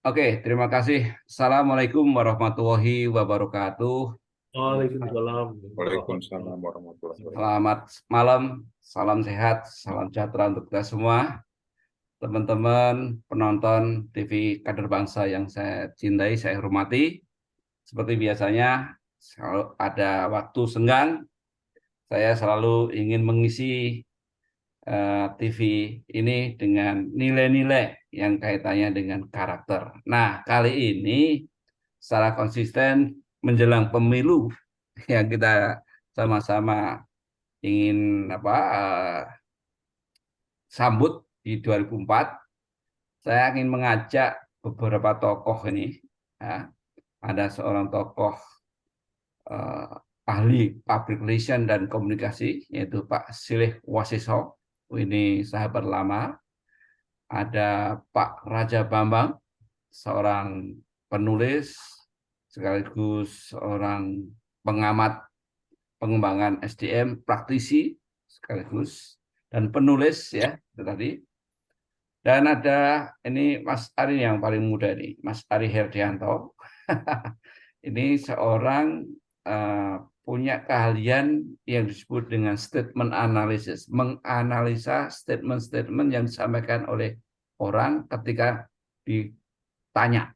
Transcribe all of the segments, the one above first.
Oke, terima kasih. Assalamualaikum warahmatullahi wabarakatuh. Waalaikumsalam warahmatullahi Waalaikumsalam warahmatullahi wabarakatuh. Selamat malam, salam sehat, salam sejahtera untuk kita semua. Teman-teman penonton TV Kader Bangsa yang saya cintai, saya hormati. Seperti biasanya, kalau ada waktu senggang, saya selalu ingin mengisi TV ini dengan nilai-nilai yang kaitannya dengan karakter. Nah, kali ini secara konsisten menjelang pemilu yang kita sama-sama ingin sambut di 2004, saya ingin mengajak beberapa tokoh ini. Ya, ada seorang tokoh eh, ahli public relation dan komunikasi, yaitu Pak Silih Wasiso. Ini sahabat lama. Ada Pak Raja Bambang, seorang penulis sekaligus seorang pengamat pengembangan SDM, praktisi sekaligus dan penulis ya itu tadi. Dan ada ini Mas Ari yang paling muda nih, Mas Ari Herdianto. Ini seorang punya keahlian yang disebut dengan statement analysis, menganalisa statement-statement yang disampaikan oleh orang ketika ditanya.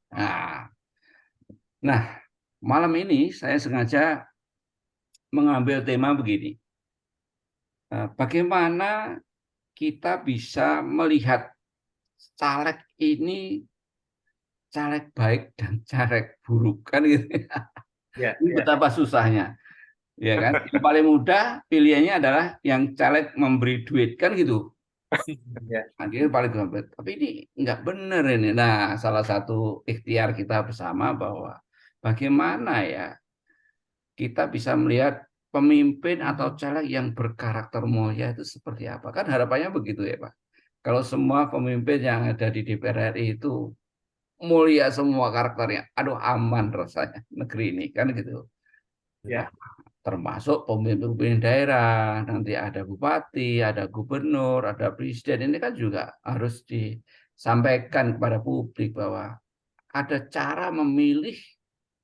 Nah, malam ini saya sengaja mengambil tema begini. Bagaimana kita bisa melihat caleg ini caleg baik dan caleg buruk kan gitu. Ya, Ini ya. betapa susahnya, ya kan? Yang paling mudah pilihannya adalah yang caleg memberi duit kan gitu. Ya. Akhirnya paling gampang. Tapi ini nggak benar ini. Nah, salah satu ikhtiar kita bersama bahwa bagaimana ya kita bisa melihat pemimpin atau caleg yang berkarakter mulia itu seperti apa? Kan harapannya begitu ya, Pak. Kalau semua pemimpin yang ada di DPR RI itu mulia semua karakternya, aduh aman rasanya negeri ini kan gitu. Nah, Ya. termasuk pemimpin daerah, nanti ada bupati, ada gubernur, ada presiden, ini kan juga harus disampaikan kepada publik bahwa ada cara memilih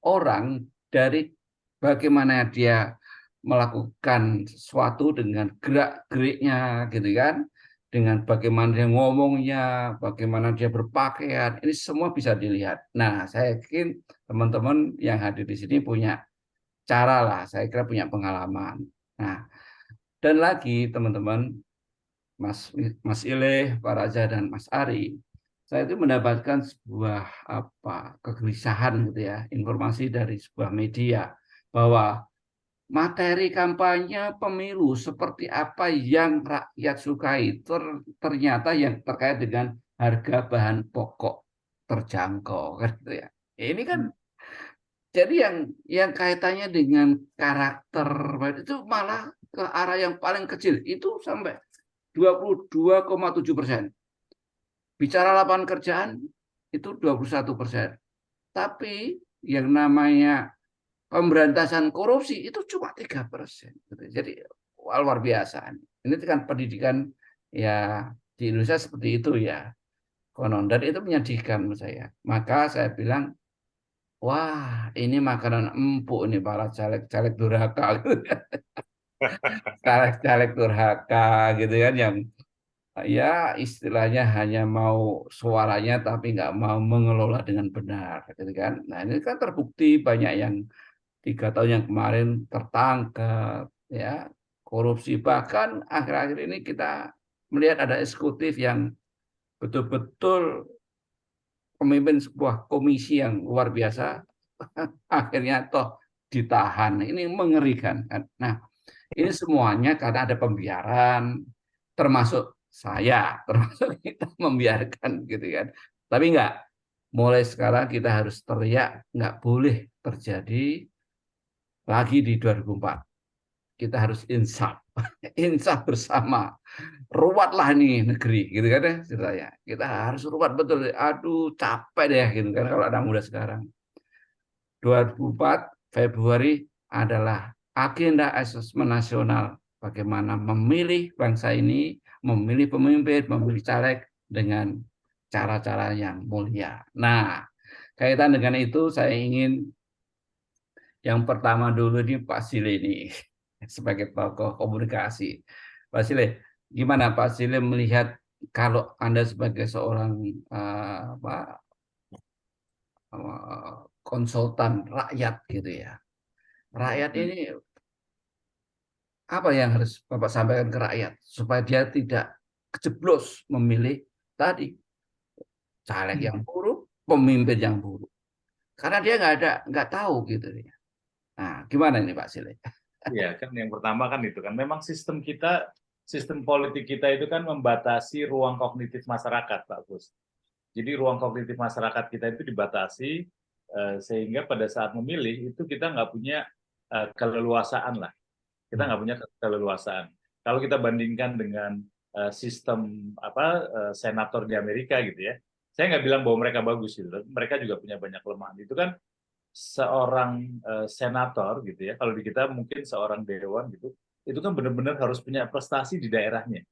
orang dari bagaimana dia melakukan sesuatu dengan gerak-geriknya gitu kan, dengan bagaimana dia ngomongnya, bagaimana dia berpakaian, ini semua bisa dilihat. Nah, saya yakin teman-teman yang hadir di sini punya cara lah, saya kira punya pengalaman. Nah, dan lagi teman-teman, Mas Mas Ileh, Pak Raja dan Mas Ari, saya itu mendapatkan sebuah kegelisahan gitu ya, informasi dari sebuah media bahwa materi kampanye pemilu seperti apa yang rakyat sukai ternyata yang terkait dengan harga bahan pokok terjangkau kan gitu ya. Ini kan jadi yang kaitannya dengan karakter itu malah ke arah yang paling kecil itu sampai 22,7%. Bicara lapangan kerjaan itu 21%. Tapi yang namanya pemberantasan korupsi itu cuma 3%. Jadi luar biasa. Ini kan pendidikan ya di Indonesia seperti itu ya. Konon dan itu menyedihkan menurut saya. Maka saya bilang, wah ini makanan empuk nih para caleg-caleg durhaka. Caleg-caleg durhaka gitu kan yang ya istilahnya hanya mau suaranya tapi nggak mau mengelola dengan benar gitu kan. Nah ini kan terbukti banyak yang 3 tahun yang kemarin tertangkap ya korupsi, bahkan akhir-akhir ini kita melihat ada eksekutif yang betul-betul pemimpin sebuah komisi yang luar biasa akhirnya toh ditahan. Ini mengerikan kan. Nah, ini semuanya karena ada pembiaran, termasuk saya, termasuk kita membiarkan gitu kan. Tapi enggak, mulai sekarang kita harus teriak, enggak boleh terjadi lagi di 2004. Kita harus insaf, insaf bersama. Ruwatlah nih negeri, gitu kan ya ceritanya. Kita harus ruwat betul. Aduh, capek deh gitu kan kalau anak muda sekarang. 2004 Februari adalah agenda asesmen nasional bagaimana memilih bangsa ini, memilih pemimpin, memilih caleg dengan cara-cara yang mulia. Nah, kaitan dengan itu saya ingin yang pertama dulu ini Pak Sile ini sebagai tokoh komunikasi. Pak Sile, gimana Pak Sile melihat kalau Anda sebagai seorang konsultan rakyat gitu ya. Rakyat ini apa yang harus Bapak sampaikan ke rakyat supaya dia tidak kejeblos memilih tadi caleg yang buruk, pemimpin yang buruk. Karena dia nggak tahu gitu ya. Nah, gimana ini Pak Sile? Iya, kan yang pertama kan itu kan memang sistem kita, sistem politik kita itu kan membatasi ruang kognitif masyarakat, Pak Gus. Jadi ruang kognitif masyarakat kita itu dibatasi sehingga pada saat memilih itu kita nggak punya keleluasaan lah. Kita nggak punya keleluasaan. Kalau kita bandingkan dengan sistem senator di Amerika gitu ya, saya nggak bilang bahwa mereka bagus gitu, mereka juga punya banyak kelemahan. Itu kan seorang senator gitu ya, kalau di kita mungkin seorang dewan gitu, itu kan benar-benar harus punya prestasi di daerahnya.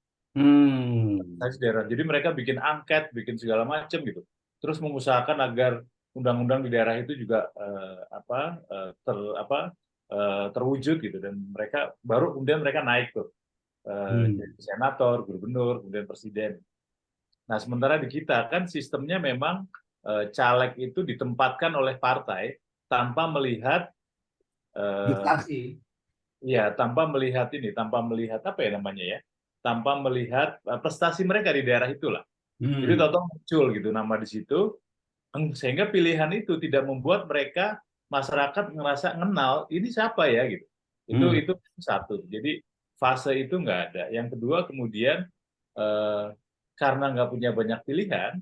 Daerah. Jadi mereka bikin angket, bikin segala macam gitu, terus mengusahakan agar undang-undang di daerah itu juga terwujud gitu, dan mereka baru kemudian mereka naik tuh jadi senator, gubernur, kemudian presiden. Nah sementara di kita kan sistemnya memang caleg itu ditempatkan oleh partai tanpa melihat tanpa melihat apa ya namanya ya, tanpa melihat prestasi mereka di daerah itulah. Jadi tahu-tahu muncul gitu nama di situ, sehingga pilihan itu tidak membuat mereka masyarakat ngerasa kenal ini siapa ya gitu. Itu satu. Jadi fase itu nggak ada. Yang kedua kemudian karena nggak punya banyak pilihan,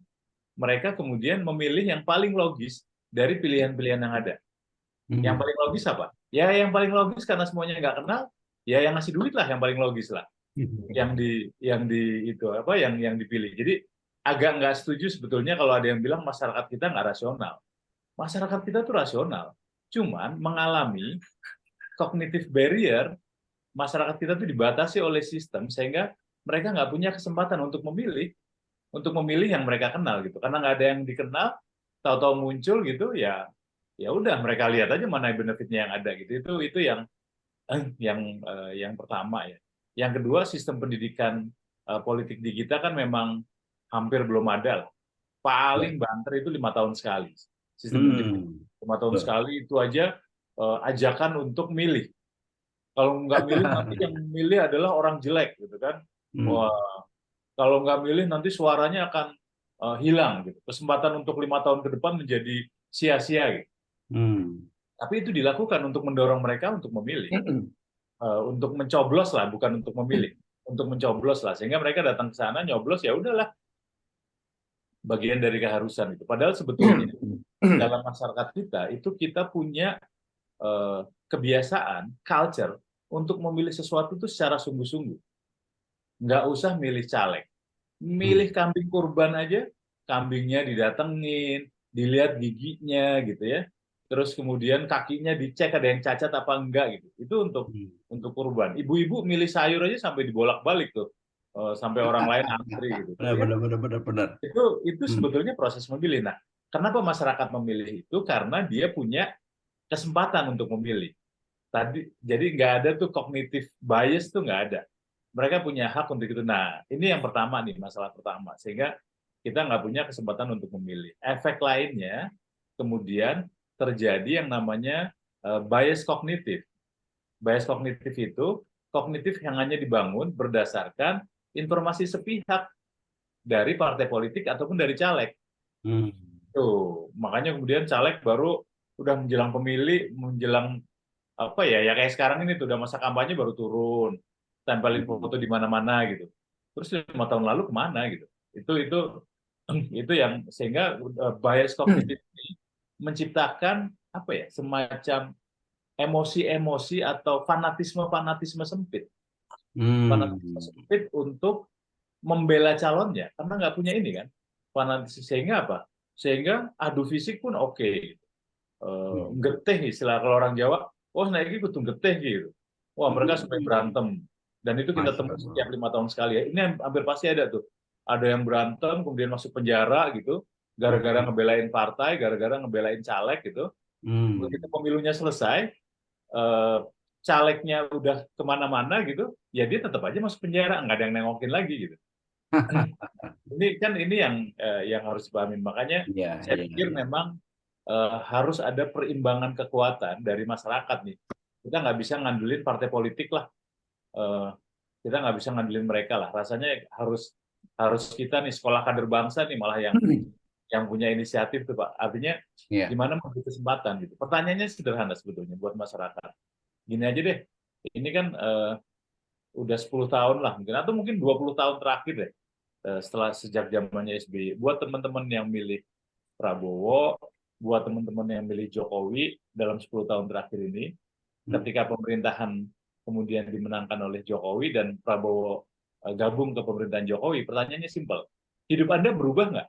mereka kemudian memilih yang paling logis dari pilihan-pilihan yang ada. Yang paling logis apa? Ya yang paling logis karena semuanya nggak kenal, ya yang ngasih duit lah yang paling logis lah. Yang dipilih. Jadi agak nggak setuju sebetulnya kalau ada yang bilang masyarakat kita nggak rasional. Masyarakat kita tuh rasional, cuman mengalami cognitive barrier. Masyarakat kita tuh dibatasi oleh sistem sehingga mereka nggak punya kesempatan untuk memilih yang mereka kenal gitu, karena nggak ada yang dikenal, tahu-tahu muncul gitu ya udah mereka lihat aja mana benefitnya yang ada gitu. Itu yang pertama ya. Yang kedua, sistem pendidikan politik di kita kan memang hampir belum ada lah. Paling banter itu 5 tahun sekali. Sistem pendidikan 5 tahun sekali itu aja ajakan untuk milih. Kalau nggak milih nanti yang milih adalah orang jelek gitu kan. Wah, kalau nggak milih nanti suaranya akan hilang gitu. Kesempatan untuk 5 tahun ke depan menjadi sia-sia gitu. Tapi itu dilakukan untuk mendorong mereka untuk memilih, untuk mencoblos lah, bukan untuk memilih, untuk mencoblos lah, sehingga mereka datang ke sana nyoblos ya udahlah, bagian dari keharusan itu. Padahal sebetulnya dalam masyarakat kita itu kita punya kebiasaan, culture untuk memilih sesuatu itu secara sungguh-sungguh. Nggak usah milih caleg, milih kambing kurban aja, kambingnya didatengin, dilihat giginya gitu ya. Terus kemudian kakinya dicek ada yang cacat apa enggak gitu. Itu untuk kurban. Ibu-ibu milih sayur aja sampai dibolak-balik tuh, sampai orang lain antri gitu. Benar. Itu sebetulnya proses memilih. Nah, kenapa masyarakat memilih itu? Karena dia punya kesempatan untuk memilih. Jadi nggak ada tuh cognitive bias tuh nggak ada. Mereka punya hak untuk itu. Nah, ini yang pertama nih, masalah pertama. Sehingga kita nggak punya kesempatan untuk memilih. Efek lainnya kemudian terjadi yang namanya bias kognitif. Bias kognitif itu kognitif yang hanya dibangun berdasarkan informasi sepihak dari partai politik ataupun dari caleg. Tuh, makanya kemudian caleg baru udah menjelang pemilih, menjelang kayak sekarang ini tuh udah masa kampanye baru turun, tempelin foto di mana-mana gitu. Terus 5 tahun lalu kemana gitu? Itu yang sehingga bias kognitif ini menciptakan semacam emosi-emosi atau fanatisme sempit. Fanatisme sempit untuk membela calonnya karena nggak punya ini kan. Fanatisme sehingga apa? Sehingga adu fisik pun oke. Geteh istilah kalau orang Jawa, naik ikut geteh gitu. Wah, mereka sampai berantem. Dan itu kita temui setiap 5 tahun sekali ya. Ini hampir pasti ada tuh. Ada yang berantem kemudian masuk penjara gitu. gara-gara ngebelain partai, gara-gara ngebelain caleg gitu. Begitu pemilunya selesai, calegnya udah kemana-mana gitu, ya dia tetap aja masuk penjara, nggak ada yang nengokin lagi gitu. Ini yang harus dipahamin. Makanya saya pikir memang harus ada perimbangan kekuatan dari masyarakat nih. Kita nggak bisa ngandelin partai politik lah. Kita nggak bisa ngandelin mereka lah. Rasanya harus kita nih sekolah kader bangsa nih malah yang punya inisiatif tuh Pak. Artinya gimana memberi kesempatan gitu. Pertanyaannya sederhana sebetulnya buat masyarakat. Gini aja deh. Ini kan udah 10 tahun lah mungkin, atau mungkin 20 tahun terakhir deh. Setelah sejak zamannya SBY. Buat teman-teman yang milih Prabowo, buat teman-teman yang milih Jokowi dalam 10 tahun terakhir ini, ketika pemerintahan kemudian dimenangkan oleh Jokowi dan Prabowo gabung ke pemerintahan Jokowi, pertanyaannya simpel. Hidup Anda berubah nggak?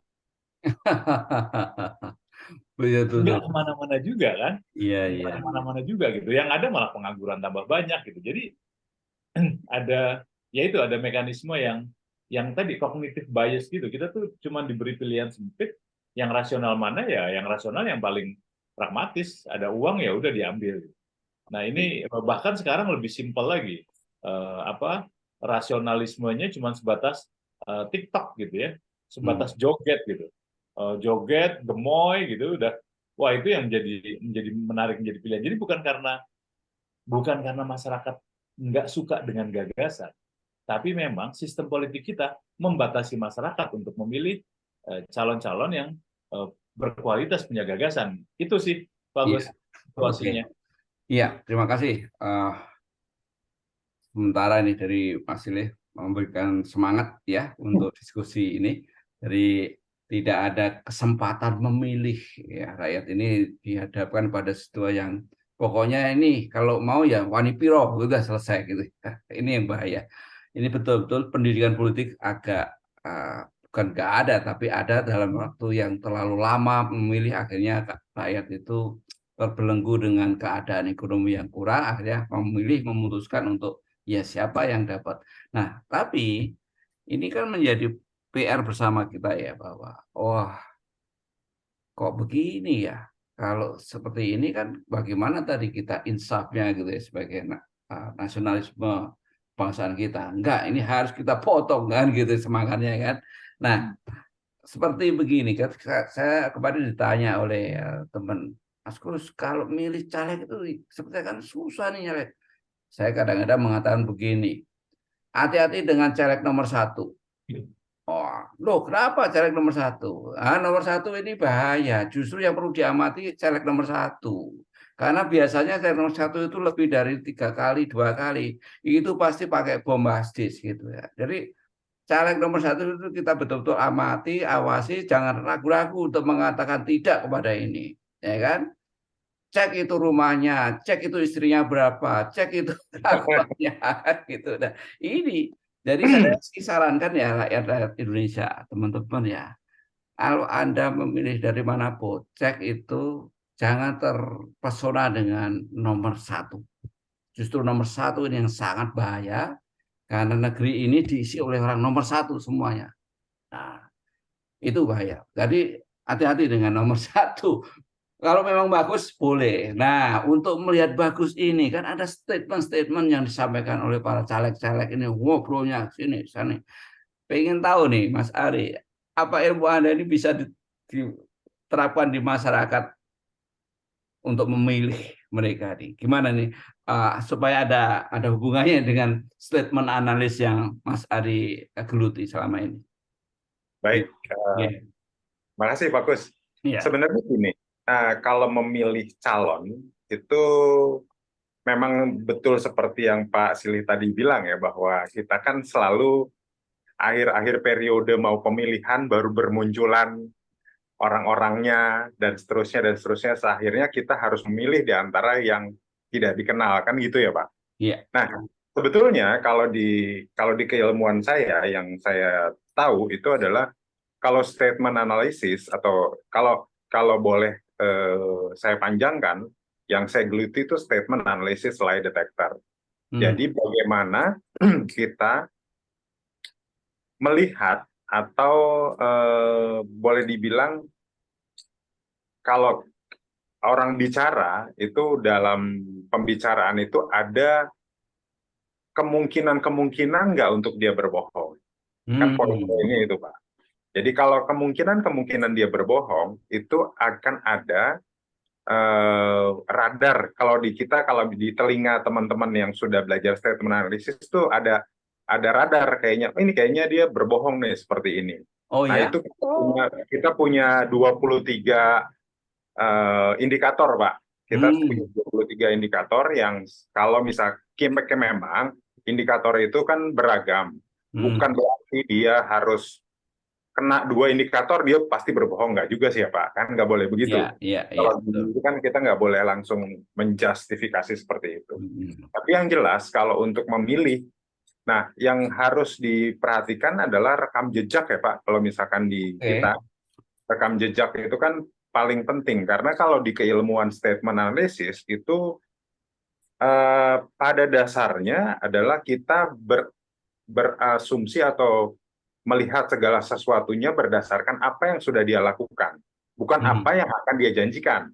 Nggak kemana-mana juga kan? Nggak kemana-mana juga gitu. Yang ada malah pengangguran tambah banyak gitu. Jadi ada mekanisme yang tadi cognitive bias gitu. Kita tuh cuma diberi pilihan sempit, yang rasional mana ya, yang rasional yang paling pragmatis, ada uang ya udah diambil. Nah ini bahkan sekarang lebih simpel lagi, rasionalismenya cuma sebatas TikTok gitu ya, sebatas joget gitu, joget, gemoy gitu udah, wah itu yang menjadi menarik, menjadi pilihan. Jadi bukan karena masyarakat nggak suka dengan gagasan, tapi memang sistem politik kita membatasi masyarakat untuk memilih calon-calon yang berkualitas, punya gagasan. Itu sih bagus situasinya. Iya, terima kasih. Sementara ini dari Mas Silih memberikan semangat ya untuk diskusi ini. Dari tidak ada kesempatan memilih, ya rakyat ini dihadapkan pada situasi yang pokoknya ini kalau mau ya wani piro udah selesai gitu. Ini yang bahaya. Ini betul-betul pendidikan politik agak bukan nggak ada, tapi ada dalam waktu yang terlalu lama memilih, akhirnya rakyat itu terbelenggu dengan keadaan ekonomi yang kurang, akhirnya memutuskan untuk ya siapa yang dapat. Nah, tapi ini kan menjadi PR bersama kita ya, bahwa kok begini ya, kalau seperti ini kan bagaimana tadi kita insafnya gitu ya sebagai nasionalisme bangsaan kita. Enggak, ini harus kita potong kan gitu semangatnya kan. Nah, seperti begini kan, saya kemarin ditanya oleh teman, Mas Kus, kalau milih caleg itu sepertinya kan susah nih caleg. Saya kadang-kadang mengatakan begini, hati-hati dengan caleg nomor 1. Loh, kenapa caleg nomor 1? Nomor 1 ini bahaya. Justru yang perlu diamati caleg nomor 1. Karena biasanya caleg nomor 1 itu lebih dari 3 kali, 2 kali. Itu pasti pakai bombastis gitu ya. Jadi caleg nomor 1 itu kita betul-betul amati, awasi, jangan ragu-ragu untuk mengatakan tidak kepada ini, ya kan? Cek itu rumahnya, cek itu istrinya berapa, cek itu kerabatnya, gitu. Nah, ini jadi saya sarankan ya rakyat Indonesia, teman-teman ya, kalau Anda memilih dari manapun, cek itu jangan terpesona dengan nomor 1. Justru nomor 1 ini yang sangat bahaya, karena negeri ini diisi oleh orang nomor 1 semuanya. Nah, itu bahaya. Jadi hati-hati dengan nomor 1. Kalau memang bagus boleh. Nah, untuk melihat bagus ini kan ada statement-statement yang disampaikan oleh para caleg-caleg ini, ngobrolnya sini sana. Pengen tahu nih Mas Ari, apa ilmu Anda ini bisa diterapkan di masyarakat untuk memilih mereka nih? Gimana nih supaya ada hubungannya dengan statement analis yang Mas Ari geluti selama ini? Baik, makasih Pak Kus. Sebenarnya gini, kalau memilih calon itu memang betul seperti yang Pak Silih tadi bilang ya, bahwa kita kan selalu akhir-akhir periode mau pemilihan baru bermunculan orang-orangnya dan seterusnya, akhirnya kita harus memilih di antara yang tidak dikenal, kan gitu ya Pak? Iya. Nah, sebetulnya kalau di keilmuan saya yang saya tahu itu adalah kalau statement analisis, atau kalau boleh saya panjangkan, yang saya geluti itu statement analisis lie detector. Jadi bagaimana kita melihat atau boleh dibilang kalau orang bicara itu dalam pembicaraan itu ada kemungkinan nggak untuk dia berbohong. Kan poin-poinnya itu, Pak. Jadi kalau kemungkinan dia berbohong, itu akan ada radar. Kalau di telinga teman-teman yang sudah belajar statement analysis itu ada radar kayaknya. Ini kayaknya dia berbohong nih seperti ini. Oh Nah, ya? itu kita punya 23 indikator, Pak. Kita punya 23 indikator yang kalau misal memang indikator itu kan beragam. Bukan berarti dia harus kena 2 indikator dia pasti berbohong, nggak juga sih ya Pak, kan nggak boleh begitu. Kalau itu kan kita nggak boleh langsung menjustifikasi seperti itu. Tapi yang jelas kalau untuk memilih, nah yang harus diperhatikan adalah rekam jejak ya Pak. Kalau misalkan kita rekam jejak itu kan paling penting, karena kalau di keilmuan statement analysis itu pada dasarnya adalah kita berasumsi atau melihat segala sesuatunya berdasarkan apa yang sudah dia lakukan, bukan apa yang akan dia janjikan.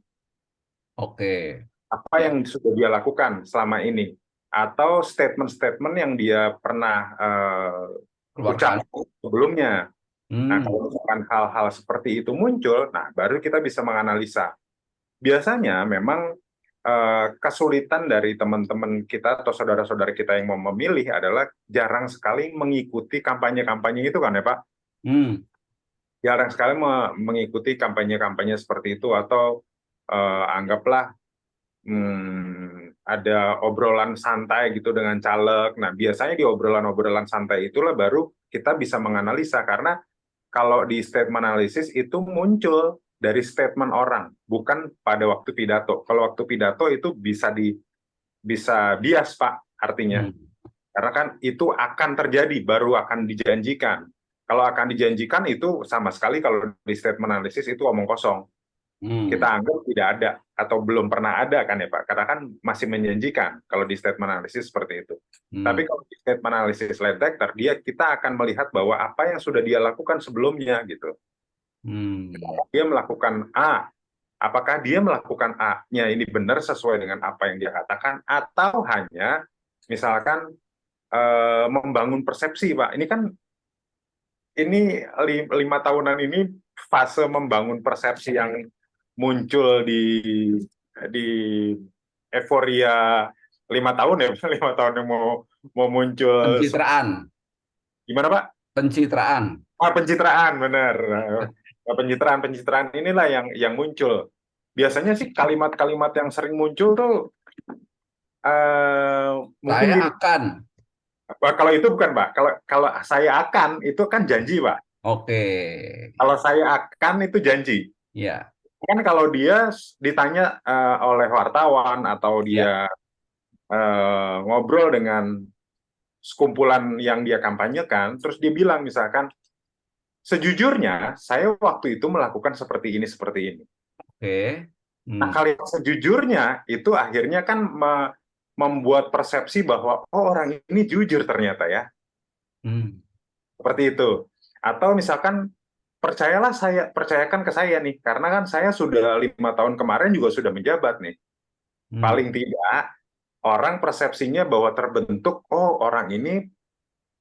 Apa yang sudah dia lakukan selama ini, atau statement-statement yang dia pernah ucapkan sebelumnya. Nah, kalau misalkan hal-hal seperti itu muncul, nah baru kita bisa menganalisa. Biasanya memang kesulitan dari teman-teman kita atau saudara-saudara kita yang mau memilih adalah jarang sekali mengikuti kampanye-kampanye itu kan ya Pak? Jarang sekali mengikuti kampanye-kampanye seperti itu, atau anggaplah ada obrolan santai gitu dengan caleg. Nah, biasanya di obrolan-obrolan santai itulah baru kita bisa menganalisa, karena kalau di statement analysis itu muncul dari statement orang, bukan pada waktu pidato. Kalau waktu pidato itu bisa bias, Pak, artinya. Karena kan itu akan terjadi, baru akan dijanjikan. Kalau akan dijanjikan itu sama sekali kalau di statement analysis itu omong kosong. Kita anggap tidak ada, atau belum pernah ada kan ya Pak, karena kan masih menjanjikan kalau di statement analysis seperti itu. Tapi kalau di statement analysis lie detector, kita akan melihat bahwa apa yang sudah dia lakukan sebelumnya gitu. Dia melakukan A, apakah dia melakukan A-nya ini benar sesuai dengan apa yang dia katakan, atau hanya misalkan membangun persepsi, Pak. Ini kan 5 tahunan ini fase membangun persepsi yang muncul di euforia 5 tahun ya, 5 tahun yang mau muncul. Pencitraan. Gimana Pak? Pencitraan. Pencitraan, benar. Pencitraan inilah yang muncul. Biasanya sih kalimat-kalimat yang sering muncul tuh mungkin saya akan. Kalau itu bukan Pak. Kalau saya akan itu kan janji Pak. Kalau saya akan itu janji. Ya. Kan kalau dia ditanya oleh wartawan atau dia ngobrol dengan sekumpulan yang dia kampanyekan, terus dia bilang misalkan, sejujurnya saya waktu itu melakukan seperti ini. Nah, kalimat sejujurnya itu akhirnya kan membuat persepsi bahwa orang ini jujur ternyata ya. Seperti itu. Atau misalkan percayakan ke saya nih, karena kan saya sudah 5 tahun kemarin juga sudah menjabat nih. Paling tidak orang persepsinya bahwa terbentuk, orang ini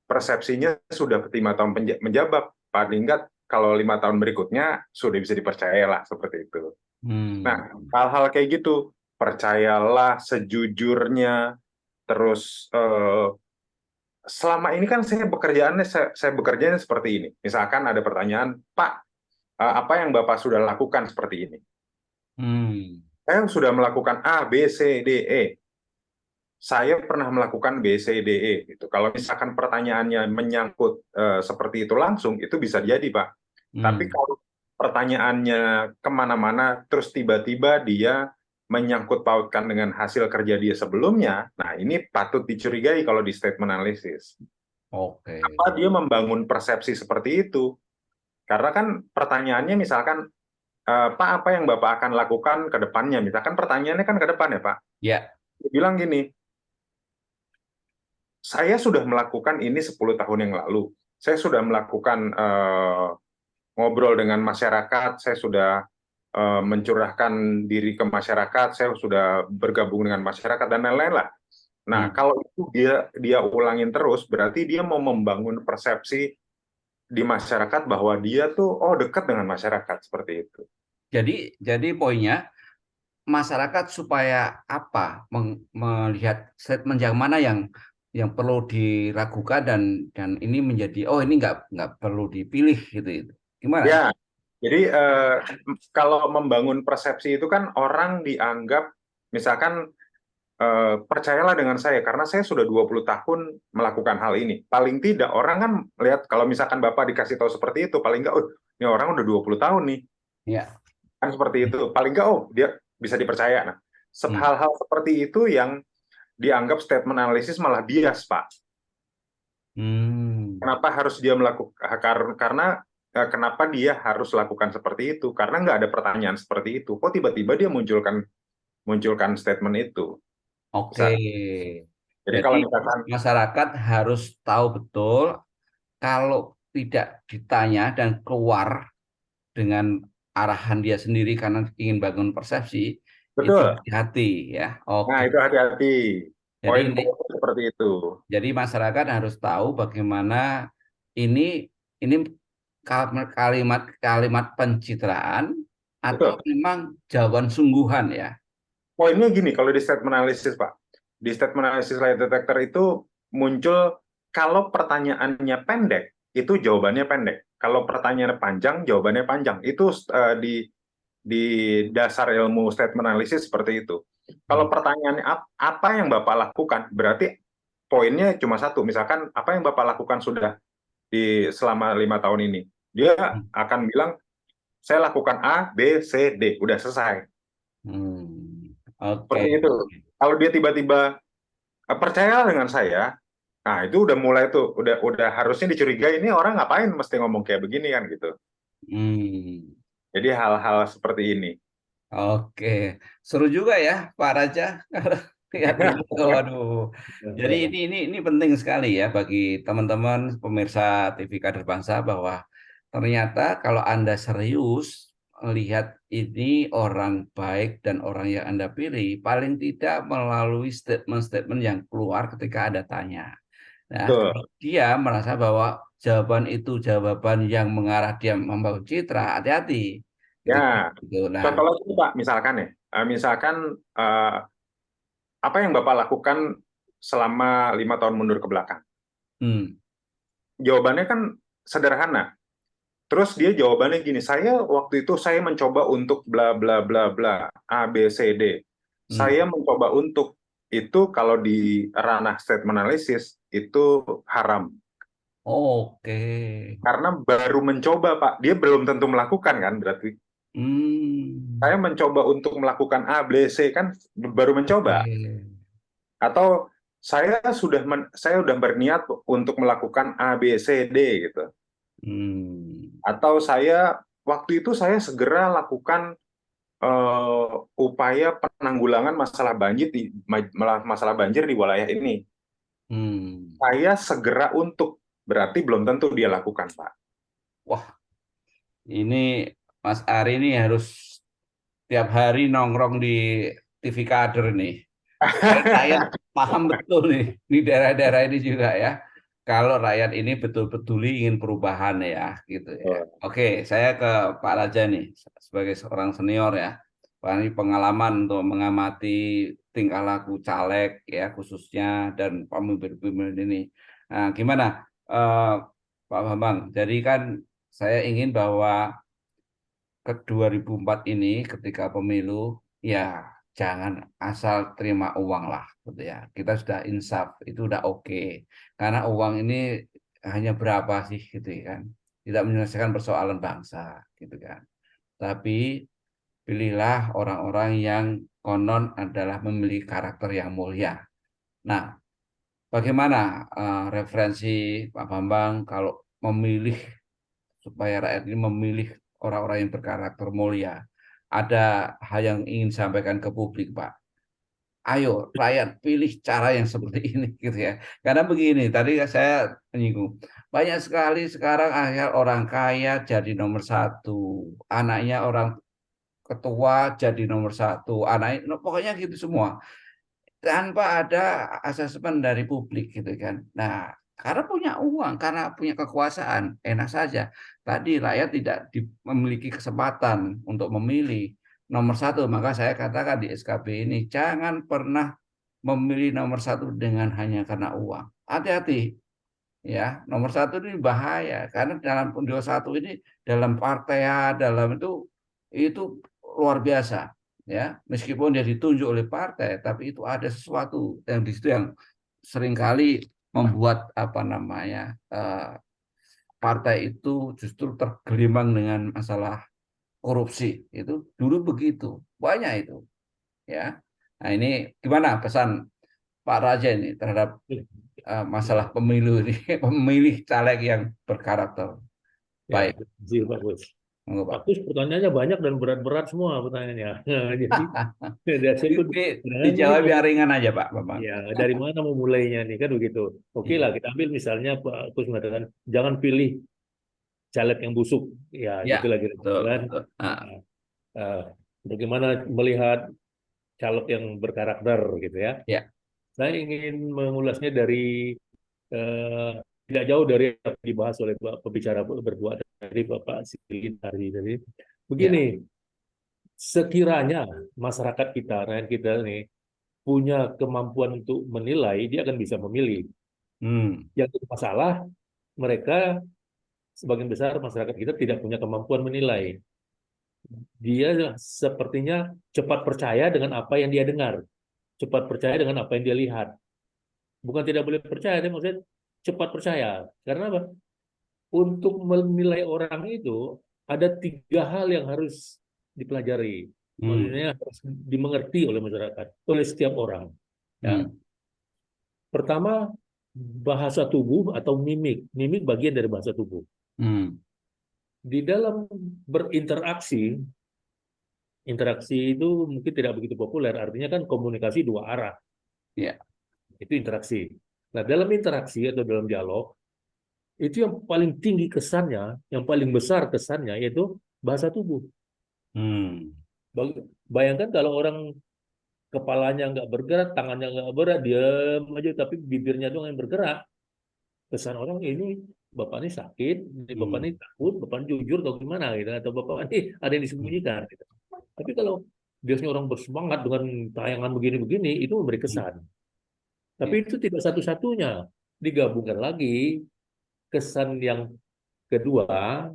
persepsinya sudah 5 tahun menjabat, paling enggak kalau 5 tahun berikutnya sudah bisa dipercayalah, seperti itu. Nah, hal-hal kayak gitu, percayalah sejujurnya, terus selama ini kan saya bekerjanya seperti ini. Misalkan ada pertanyaan, Pak, apa yang Bapak sudah lakukan seperti ini? Saya sudah melakukan A, B, C, D, E. Saya pernah melakukan B, C, D, E. Gitu. Kalau misalkan pertanyaannya menyangkut seperti itu langsung, itu bisa jadi, Pak. Tapi kalau pertanyaannya kemana-mana, terus tiba-tiba dia menyangkut pautkan dengan hasil kerja dia sebelumnya, nah ini patut dicurigai kalau di statement analysis. Apa dia membangun persepsi seperti itu? Karena kan pertanyaannya misalkan, Pak, apa yang Bapak akan lakukan ke depannya? Misalkan pertanyaannya kan ke depan ya, Pak. Ya. Dia bilang gini, saya sudah melakukan ini 10 tahun yang lalu. Saya sudah melakukan ngobrol dengan masyarakat, saya sudah mencurahkan diri ke masyarakat, saya sudah bergabung dengan masyarakat dan lain-lain lah. Nah, kalau itu dia ulangin terus, berarti dia mau membangun persepsi di masyarakat bahwa dia tuh dekat dengan masyarakat seperti itu. Jadi poinnya masyarakat supaya apa melihat statement yang mana yang perlu diragukan dan ini menjadi ini nggak perlu dipilih gitu. Gimana? Ya, jadi kalau membangun persepsi itu kan orang dianggap misalkan percayalah dengan saya karena saya sudah 20 tahun melakukan hal ini. Paling tidak orang kan lihat kalau misalkan Bapak dikasih tahu seperti itu, paling nggak ini orang udah 20 tahun nih. Ya. Kan seperti itu. Paling nggak dia bisa dipercaya. Nah, hal-hal seperti itu yang dianggap statement analisis malah bias, Pak. Kenapa harus dia melakukan? Karena kenapa dia harus lakukan seperti itu? Karena nggak ada pertanyaan seperti itu. Kok tiba-tiba dia munculkan statement itu? Oke. Jadi kalau misalkan masyarakat harus tahu betul kalau tidak ditanya dan keluar dengan arahan dia sendiri karena ingin bangun persepsi, betul. itu hati-hati ya. Nah, itu hati-hati. Poin-poin seperti itu. Jadi masyarakat harus tahu bagaimana ini kalimat pencitraan atau memang jawaban sungguhan ya. Poinnya gini, kalau di statement analisis, Pak. Di statement analisis lie detector itu muncul kalau pertanyaannya pendek, itu jawabannya pendek. Kalau pertanyaannya panjang, jawabannya panjang. Itu di dasar ilmu statement analisis seperti itu. Kalau pertanyaannya apa yang Bapak lakukan, berarti poinnya cuma satu. Misalkan apa yang Bapak lakukan sudah selama 5 tahun ini. Dia akan bilang, saya lakukan A, B, C, D. Udah selesai. Seperti itu. Kalau dia tiba-tiba percayalah dengan saya, nah itu udah mulai tuh, udah harusnya dicurigai ini orang ngapain mesti ngomong kayak begini kan gitu. Jadi hal-hal seperti ini. Oke, seru juga ya Pak Raja. Waduh. Jadi ini penting sekali ya bagi teman-teman pemirsa TV Kader Bangsa bahwa ternyata kalau Anda serius melihat ini orang baik dan orang yang Anda pilih, paling tidak melalui statement-statement yang keluar ketika Anda tanya. Nah, dia merasa bahwa jawaban itu jawaban yang mengarah dia membangun citra, hati-hati. Ya, contoh lagi Pak, misalkan apa yang Bapak lakukan selama 5 tahun mundur ke belakang? Jawabannya kan sederhana. Terus dia jawabannya gini, waktu itu saya mencoba untuk bla bla bla bla, A, B, C, D. Saya mencoba untuk, itu kalau di ranah statement analysis, itu haram. Oke. Karena baru mencoba, Pak. Dia belum tentu melakukan kan, berarti. Saya mencoba untuk melakukan A, B, C, kan baru mencoba. Atau saya sudah berniat untuk melakukan A, B, C, D, gitu. Atau waktu itu saya segera lakukan upaya penanggulangan masalah banjir di wilayah ini. Saya segera untuk, berarti belum tentu dia lakukan, Pak. Wah, ini Mas Ari ini harus tiap hari nongkrong di TV Kader nih. Rakyat paham betul nih di daerah-daerah ini juga ya. Kalau rakyat ini betul-betul ingin perubahan ya, gitu ya. Oke, saya ke Pak Raja nih sebagai seorang senior ya. Pak, ini pengalaman untuk mengamati tingkah laku caleg ya khususnya dan pemimpin-pemimpin ini. Nah, gimana Pak Bambang? Jadi kan saya ingin bahwa ke 2004 ini ketika pemilu ya jangan asal terima uang lah gitu ya. Kita sudah insaf, itu udah oke. Karena uang ini hanya berapa sih gitu kan. Tidak menyelesaikan persoalan bangsa gitu kan. Tapi pilihlah orang-orang yang konon adalah memiliki karakter yang mulia. Nah, bagaimana referensi Pak Bambang kalau memilih supaya rakyat ini memilih orang-orang yang berkarakter mulia? Ada hal yang ingin sampaikan ke publik, Pak. Ayo, rakyat pilih cara yang seperti ini, gitu ya. Karena begini, tadi saya menyinggung, banyak sekali sekarang akhir orang kaya jadi nomor 1, anaknya orang ketua jadi nomor 1, anak pokoknya gitu semua tanpa ada asesmen dari publik gitu kan. Nah, karena punya uang, karena punya kekuasaan, enak saja. Tadi rakyat tidak memiliki kesempatan untuk memilih nomor 1, maka saya katakan di SKB ini jangan pernah memilih nomor 1 dengan hanya karena uang. Hati-hati ya, nomor 1 ini bahaya karena dalam nomor 1 ini dalam partai dalam itu luar biasa ya, meskipun dia ditunjuk oleh partai tapi itu ada sesuatu yang di situ yang seringkali membuat partai itu justru tergelimbang dengan masalah korupsi. Itu dulu begitu, banyak itu ya. Nah, ini gimana pesan Pak Raja ini terhadap masalah pemilu ini, pemilih caleg yang berkarakter baik. Ya, Pak Gus. Pak. Pak Gus pertanyaannya banyak dan berat-berat semua pertanyaannya. Jadi dijawab biar ringan aja Pak. Ya, dari mana memulainya nih kan begitu. Oke lah, kita ambil misalnya Pak Gus mengatakan jangan pilih caleg yang busuk. Ya, Ya, gitu lagi kan. Bagaimana melihat caleg yang berkarakter gitu ya. Ya. Saya ingin mengulasnya dari tidak jauh dari apa yang dibahas oleh pembicara berdua dari Bapak Sigit tadi. Begini, sekiranya masyarakat kita, rakyat kita ini punya kemampuan untuk menilai, dia akan bisa memilih. Yang jadi masalah, mereka sebagian besar masyarakat kita tidak punya kemampuan menilai. Dia sepertinya cepat percaya dengan apa yang dia dengar, cepat percaya dengan apa yang dia lihat. Bukan tidak boleh percaya, tapi maksudnya cepat percaya. Karena apa? Untuk menilai orang itu ada 3 hal yang harus dipelajari. Maksudnya harus dimengerti oleh masyarakat, oleh setiap orang. Ya. Pertama, bahasa tubuh atau mimik. Mimik bagian dari bahasa tubuh. Di dalam berinteraksi, interaksi itu mungkin tidak begitu populer, artinya kan komunikasi 2 arah. Ya. Itu interaksi. Nah, dalam interaksi atau dalam dialog, itu yang paling tinggi kesannya, yang paling besar kesannya, yaitu bahasa tubuh. Bayangkan kalau orang kepalanya nggak bergerak, tangannya nggak bergerak, diam aja, tapi bibirnya doang yang bergerak. Kesan orang ini, Bapak ini sakit, Bapak ini takut, Bapak ini jujur, atau gimana, gitu. Atau Bapak ini ada yang disembunyikan. Gitu. Tapi kalau biasanya orang bersemangat dengan tayangan begini-begini, itu memberi kesan. Tapi itu tidak satu-satunya. Digabungkan lagi, kesan yang kedua,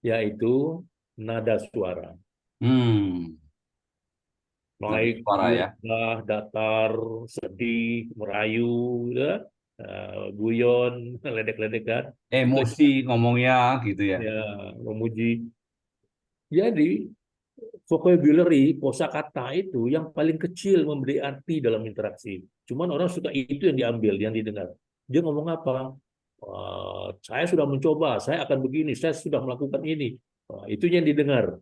yaitu nada suara. Naik, ya. datar, sedih, merayu, ya, guyon, ledek-ledekan. Emosi ngomongnya gitu ya. Ya, memuji. Jadi, vocabulary, kosakata itu yang paling kecil memberi arti dalam interaksi. Cuman orang suka itu yang diambil, yang didengar. Dia ngomong apa? Saya sudah mencoba, saya akan begini, saya sudah melakukan ini. Itu yang didengar.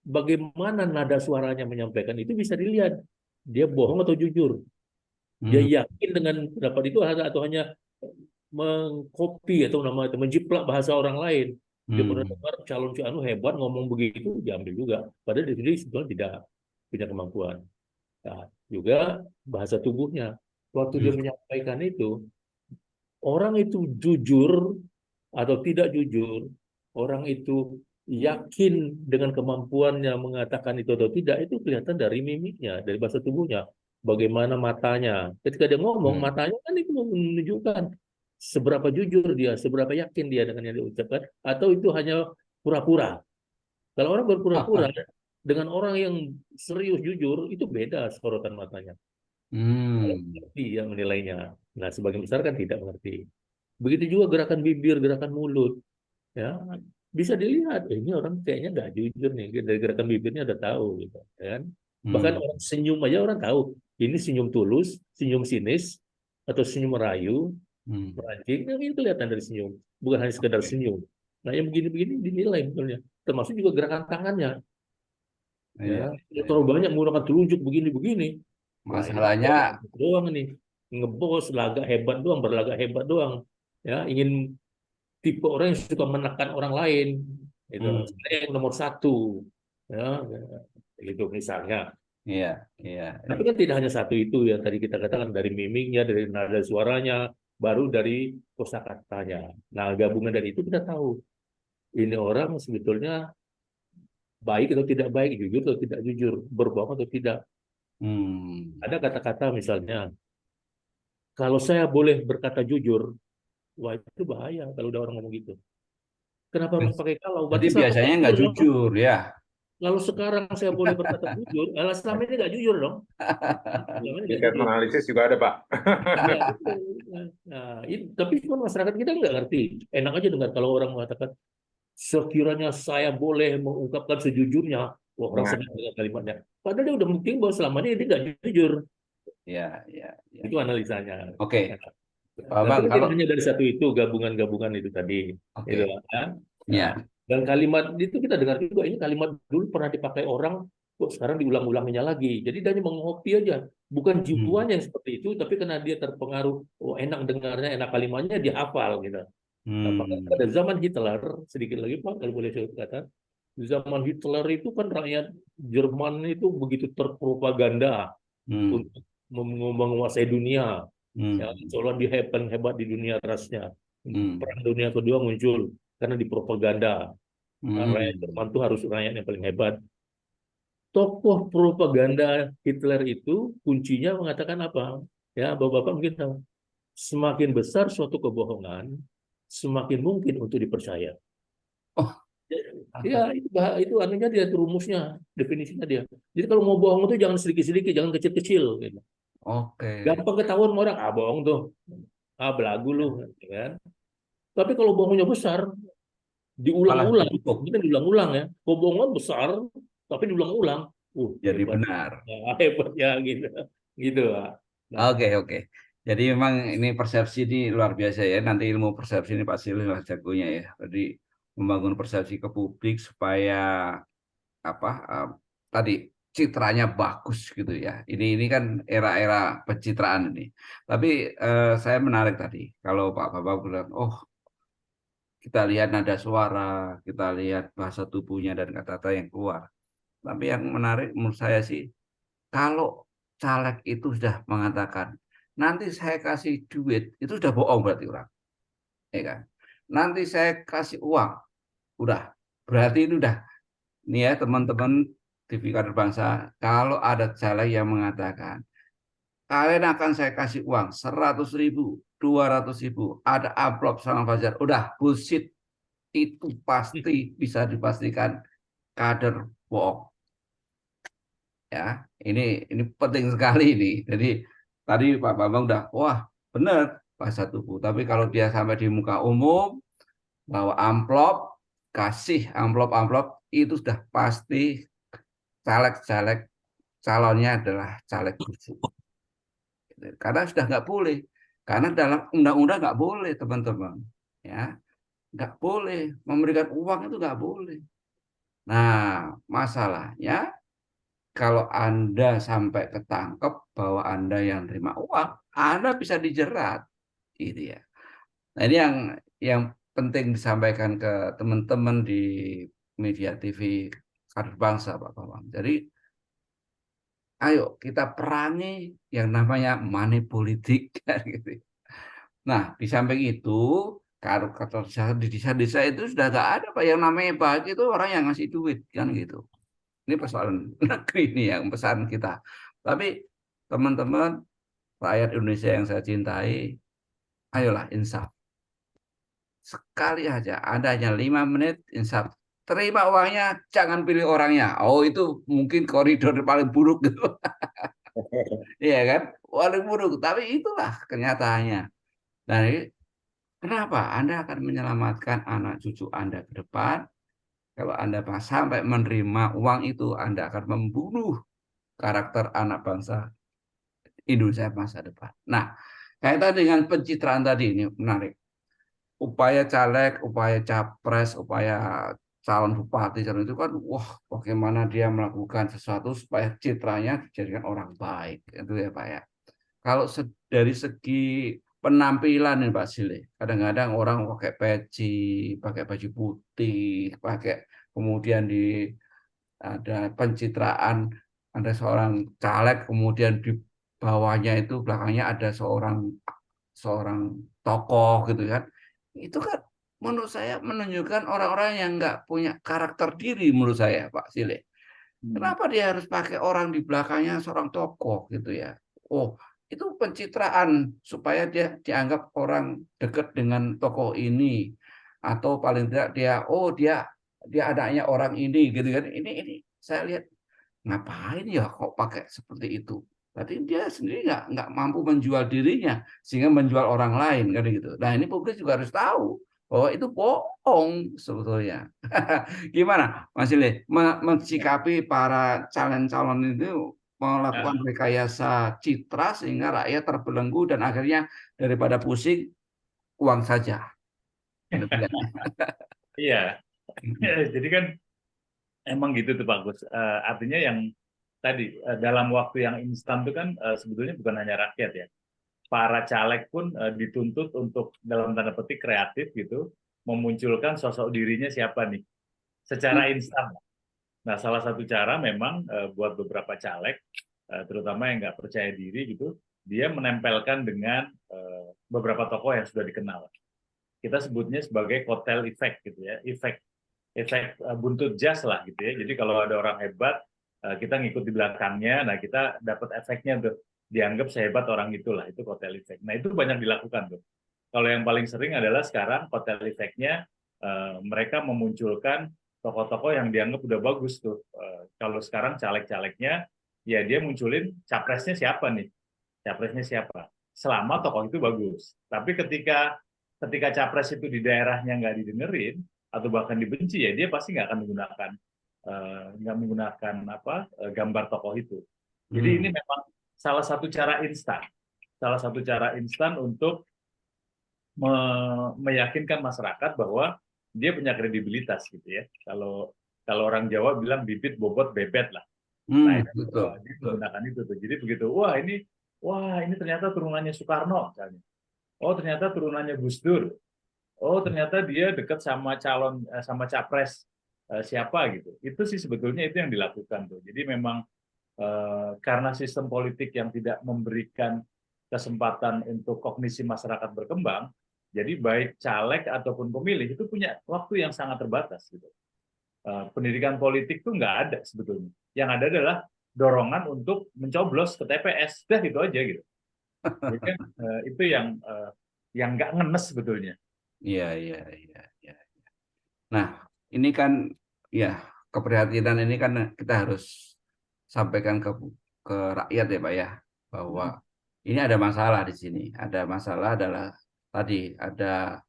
Bagaimana nada suaranya menyampaikan itu bisa dilihat. Dia bohong atau jujur. Dia yakin dengan pendapat itu atau hanya mengcopy atau menjiplak bahasa orang lain. Dia pernah dengar calon hebat ngomong begitu, diambil juga. Padahal dia sebetulnya tidak punya kemampuan. Nah, juga bahasa tubuhnya. Waktu dia menyampaikan itu, orang itu jujur atau tidak jujur, orang itu yakin dengan kemampuannya mengatakan itu atau tidak, itu kelihatan dari mimiknya, dari bahasa tubuhnya. Bagaimana matanya. Ketika dia ngomong, matanya kan itu menunjukkan seberapa jujur dia, seberapa yakin dia dengan yang diucapkan, atau itu hanya pura-pura. Kalau orang berpura-pura, dengan orang yang serius jujur, itu beda sorotan matanya. Kalau mengerti yang menilainya. Nah, sebagian besar kan tidak mengerti. Begitu juga gerakan bibir, gerakan mulut. Ya, bisa dilihat, ini orang kayaknya nggak jujur nih, dari gerakan bibirnya udah tahu. Gitu, kan? Bahkan orang senyum aja orang tahu, ini senyum tulus, senyum sinis, atau senyum merayu, merancing, ini kelihatan dari senyum. Bukan hanya sekedar senyum. Nah, yang begini-begini dinilai betulnya. Termasuk juga gerakan tangannya. Ya, terlalu banyak menggunakan telunjuk begini-begini. Masalahnya doang nih, ngebos, lagak hebat doang, berlagak hebat doang. Ya, ingin tipe orang yang suka menekan orang lain. Itu yang nomor 1. Ya, gitu misalnya. Iya, iya. Tapi kan tidak hanya satu itu yang tadi kita katakan, dari mimiknya, dari nada suaranya, baru dari kosakatanya. Nah, gabungan dari itu kita tahu ini orang sebetulnya baik atau tidak baik, jujur atau tidak jujur, berbohong atau tidak. Hmm. Ada kata-kata misalnya, kalau saya boleh berkata jujur, wah itu bahaya kalau udah orang ngomong gitu. Kenapa harus pakai kalau? Jadi Berarti selama biasanya jujur nggak dong. jujur ya. Kalau sekarang saya boleh berkata jujur, selama ini nggak jujur dong. Selama ini Di nggak tes jujur. analisis juga ada, Pak. Iya, itu. Nah, tapi cuma masyarakat kita nggak ngerti. Enak aja dengar kalau orang mengatakan, sekiranya saya boleh mengungkapkan sejujurnya, wah orang Nah, senang dengan kalimatnya. Padahal dia udah buktiin bahwa selama ini dia nggak jujur. Ya, ya, ya. Itu analisanya. Oke, Pak Tapi Bang, kan tidak kalau hanya dari satu itu, gabungan-gabungan itu tadi. Gitu oke, kan. Nah, ya. dan kalimat itu kita dengar juga, ini kalimat dulu pernah dipakai orang, kok sekarang diulang-ulanginya lagi. Jadi dia hanya mengopi aja. Bukan Hmm. jiwanya yang seperti itu, tapi karena dia terpengaruh, oh enak dengarnya, enak kalimatnya, dia hafal gitu. Nah, maka pada Hmm. zaman Hitler, sedikit lagi Pak, kalau boleh saya katakan, zaman Hitler itu kan rakyat Jerman itu begitu terpropaganda Hmm. untuk menguasai dunia. Ya, Hmm. seolah dia hebat di dunia rasnya. Hmm. Perang Dunia Kedua muncul karena dipropaganda. Rakyat Hmm. Jerman itu harus rakyat yang paling hebat. Tokoh propaganda Hitler itu kuncinya mengatakan apa? Ya, bapak-bapak mungkin tahu. Semakin besar suatu kebohongan, semakin mungkin untuk dipercaya. Oh, Ya, itu anunya dia, itu rumusnya, definisinya dia. Jadi kalau mau bohong itu jangan sedikit-sedikit, jangan kecil-kecil. Gitu. oke. Gampang ketahuan sama orang, bohong tuh, belagu lu, gitu kan. Tapi kalau bohongnya besar, Malah diulang-ulang, ditutup ini kan diulang-ulang ya. Kebohongan besar, tapi diulang-ulang. jadi Hebat, benar. ya, hebat ya gitu, gitu Pak. Nah, Oke, oke. Jadi memang ini persepsi ini luar biasa ya. Nanti ilmu persepsi ini pasti lah jagonya ya. Jadi membangun persepsi ke publik supaya apa tadi citranya bagus gitu ya. Ini kan era-era pencitraan ini. Tapi saya menarik tadi kalau Pak Bapak bilang, oh kita lihat nada suara, kita lihat bahasa tubuhnya dan kata-kata yang keluar. Tapi yang menarik menurut saya sih, kalau caleg itu sudah mengatakan, nanti saya kasih duit, itu sudah bohong berarti orang, ya kan? Nanti saya kasih uang, udah. Berarti itu udah, nih ya teman-teman TV Kader Bangsa, kalau ada caleg yang mengatakan, kalian akan saya kasih uang 100.000, 200.000, ada amplop sama Fajar, udah bullshit, itu pasti bisa dipastikan kader bohong. Ya, ini penting sekali ini. Jadi tadi Pak Bambang udah, wah benar bahasa tubuh. Tapi kalau dia sampai di muka umum bawa amplop, kasih amplop-amplop, itu sudah pasti caleg-caleg calonnya adalah caleg busuk. Karena sudah nggak boleh. Karena dalam undang-undang nggak boleh teman-teman. Ya, nggak boleh memberikan uang itu nggak boleh. Nah, masalahnya kalau Anda sampai ketangkep bahwa Anda yang terima uang, Anda bisa dijerat, gitu ya. Nah, ini yang penting disampaikan ke teman-teman di media TV Kader Bangsa, Pak Bambang. Jadi, ayo kita perangi yang namanya money politik, gitu. Nah, di samping itu, kalau di desa-desa itu sudah nggak ada Pak yang namanya baik itu orang yang ngasih duit, kan gitu. Ini persoalan negeri ini yang pesan kita. Tapi teman-teman rakyat Indonesia yang saya cintai, ayolah insaf. Sekali aja, Anda hanya 5 menit insaf. Terima uangnya, jangan pilih orangnya. Oh itu mungkin koridor paling buruk gitu. Iya kan? Paling buruk. Tapi itulah kenyataannya. Dan kenapa? Anda akan menyelamatkan anak cucu Anda ke depan. Kalau Anda sampai menerima uang itu, Anda akan membunuh karakter anak bangsa Indonesia masa depan. Nah, kaitan dengan pencitraan tadi ini menarik. Upaya caleg, upaya capres, upaya calon bupati calon itu kan, wah, bagaimana dia melakukan sesuatu supaya citranya dijadikan orang baik, itu ya Pak ya. Kalau dari segi penampilan nih Pak Sile, kadang-kadang orang pakai peci, pakai baju putih, pakai kemudian di ada pencitraan, ada seorang caleg, kemudian di bawahnya itu belakangnya ada seorang tokoh gitu kan. Itu kan menurut saya menunjukkan orang-orang yang nggak punya karakter diri menurut saya, Pak Sile. Kenapa dia harus pakai orang di belakangnya seorang tokoh gitu ya? Oh, itu pencitraan supaya dia dianggap orang dekat dengan tokoh ini, atau paling tidak dia anaknya orang ini gitu kan. Ini saya lihat ngapain ya kok pakai seperti itu? Berarti dia sendiri nggak mampu menjual dirinya sehingga menjual orang lain kan gitu. Nah, ini publik juga harus tahu bahwa itu bohong sebetulnya. Gimana Mas Ile mensikapi para calon-calon itu melakukan rekayasa citra sehingga rakyat terbelenggu dan akhirnya daripada pusing uang saja. Iya, jadi kan emang gitu tuh Pak Gus. Artinya yang tadi dalam waktu yang instan itu kan sebetulnya bukan hanya rakyat ya. Para caleg pun dituntut untuk dalam tanda petik kreatif gitu, memunculkan sosok dirinya siapa nih, secara instan. Nah, salah satu cara memang buat beberapa caleg, terutama yang nggak percaya diri gitu, dia menempelkan dengan beberapa tokoh yang sudah dikenal. Kita sebutnya sebagai kotel effect gitu ya, efek buntut jas lah gitu ya. Jadi kalau ada orang hebat, kita ngikut di belakangnya, nah kita dapat efeknya tuh, dianggap sehebat orang itulah, itu kotel effect. Nah itu banyak dilakukan tuh. Kalau yang paling sering adalah sekarang kotel effect-nya mereka memunculkan tokoh-tokoh yang dianggap udah bagus tuh. Kalau sekarang caleg-calegnya, ya dia munculin capresnya siapa nih? Capresnya siapa? Selama tokoh itu bagus. Tapi ketika capres itu di daerahnya nggak didengerin, atau bahkan dibenci, ya dia pasti nggak akan menggunakan gambar tokoh itu. Jadi ini memang salah satu cara instan untuk meyakinkan masyarakat bahwa dia punya kredibilitas gitu ya. Kalau orang Jawa bilang bibit bobot bebet lah. Nah, Betul. dia menggunakan itu tuh. Jadi begitu, wah ini ternyata turunannya Soekarno misalnya. Oh ternyata turunannya Gus Dur. Oh ternyata dia dekat sama sama capres siapa gitu. Itu sih sebetulnya itu yang dilakukan tuh. Jadi memang karena sistem politik yang tidak memberikan kesempatan untuk kognisi masyarakat berkembang, jadi baik caleg ataupun pemilih itu punya waktu yang sangat terbatas gitu. Pendidikan politik tuh nggak ada sebetulnya. Yang ada adalah dorongan untuk mencoblos ke TPS, dah gitu aja gitu. Jadi kan itu yang nggak ngenes sebetulnya. Iya. Nah, ini kan ya keprihatinan ini kan kita harus sampaikan ke rakyat ya Pak ya, bahwa ini ada masalah di sini. Ada masalah adalah tadi ada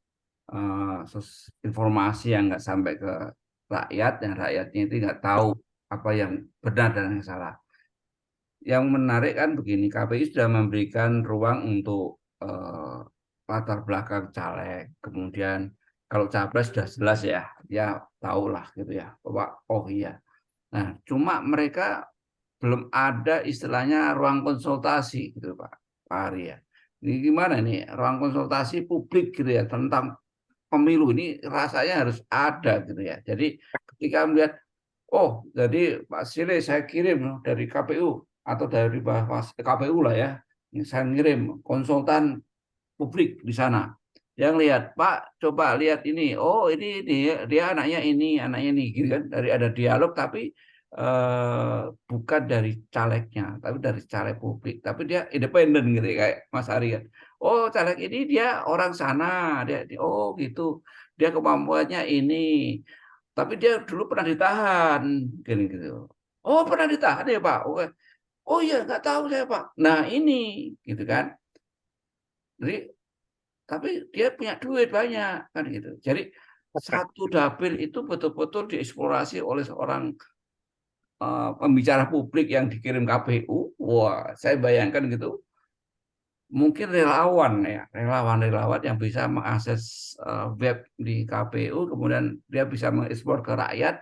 informasi yang nggak sampai ke rakyat, dan rakyatnya itu nggak tahu apa yang benar dan yang salah. Yang menarik kan begini, KPI sudah memberikan ruang untuk latar belakang caleg, kemudian kalau capres sudah jelas ya, ya tahulah gitu ya, bahwa oh iya. Nah, cuma mereka belum ada istilahnya ruang konsultasi gitu Pak Ari ya. Ini gimana nih ruang konsultasi publik gitu ya tentang pemilu ini rasanya harus ada gitu ya. Jadi ketika melihat oh jadi Pak Sile saya kirim dari KPU atau dari KPU lah ya, saya ngirim konsultan publik di sana yang lihat Pak coba lihat ini oh ini dia anaknya ini gitu kan, dari ada dialog tapi bukan dari calegnya tapi dari caleg publik, tapi dia independen gitu ya, kayak Mas Ari kan, oh caleg ini dia orang sana, dia oh gitu, dia kemampuannya ini, tapi dia dulu pernah ditahan gitu. Oh pernah ditahan ya Pak, oke. Oh iya nggak tahu saya Pak. Nah ini gitu kan. Jadi tapi dia punya duit banyak kan gitu. Jadi satu dapil itu betul-betul dieksplorasi oleh seorang pembicara publik yang dikirim KPU. Wah, saya bayangkan gitu. Mungkin relawan ya, relawan yang bisa mengakses web di KPU, kemudian dia bisa mengeksplor ke rakyat.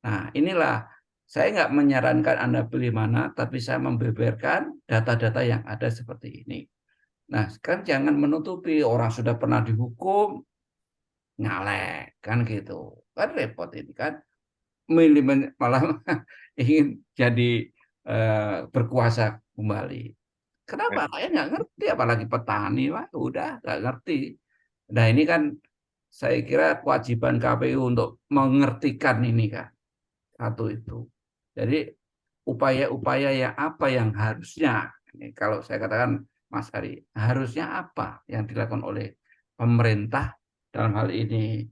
Nah, inilah saya nggak menyarankan Anda pilih mana, tapi saya membeberkan data-data yang ada seperti ini. Nah, kan jangan menutupi orang sudah pernah dihukum, nyalek, kan gitu. Kan repot ini kan. malah ingin jadi berkuasa kembali. Kenapa? Rakyat nggak ngerti, apalagi petani, wah udah nggak ngerti. Nah ini kan saya kira kewajiban KPU untuk mengertikan ini kan, satu itu. Jadi upaya-upaya yang apa yang harusnya, ini kalau saya katakan Mas Ari, harusnya apa yang dilakukan oleh pemerintah dalam hal ini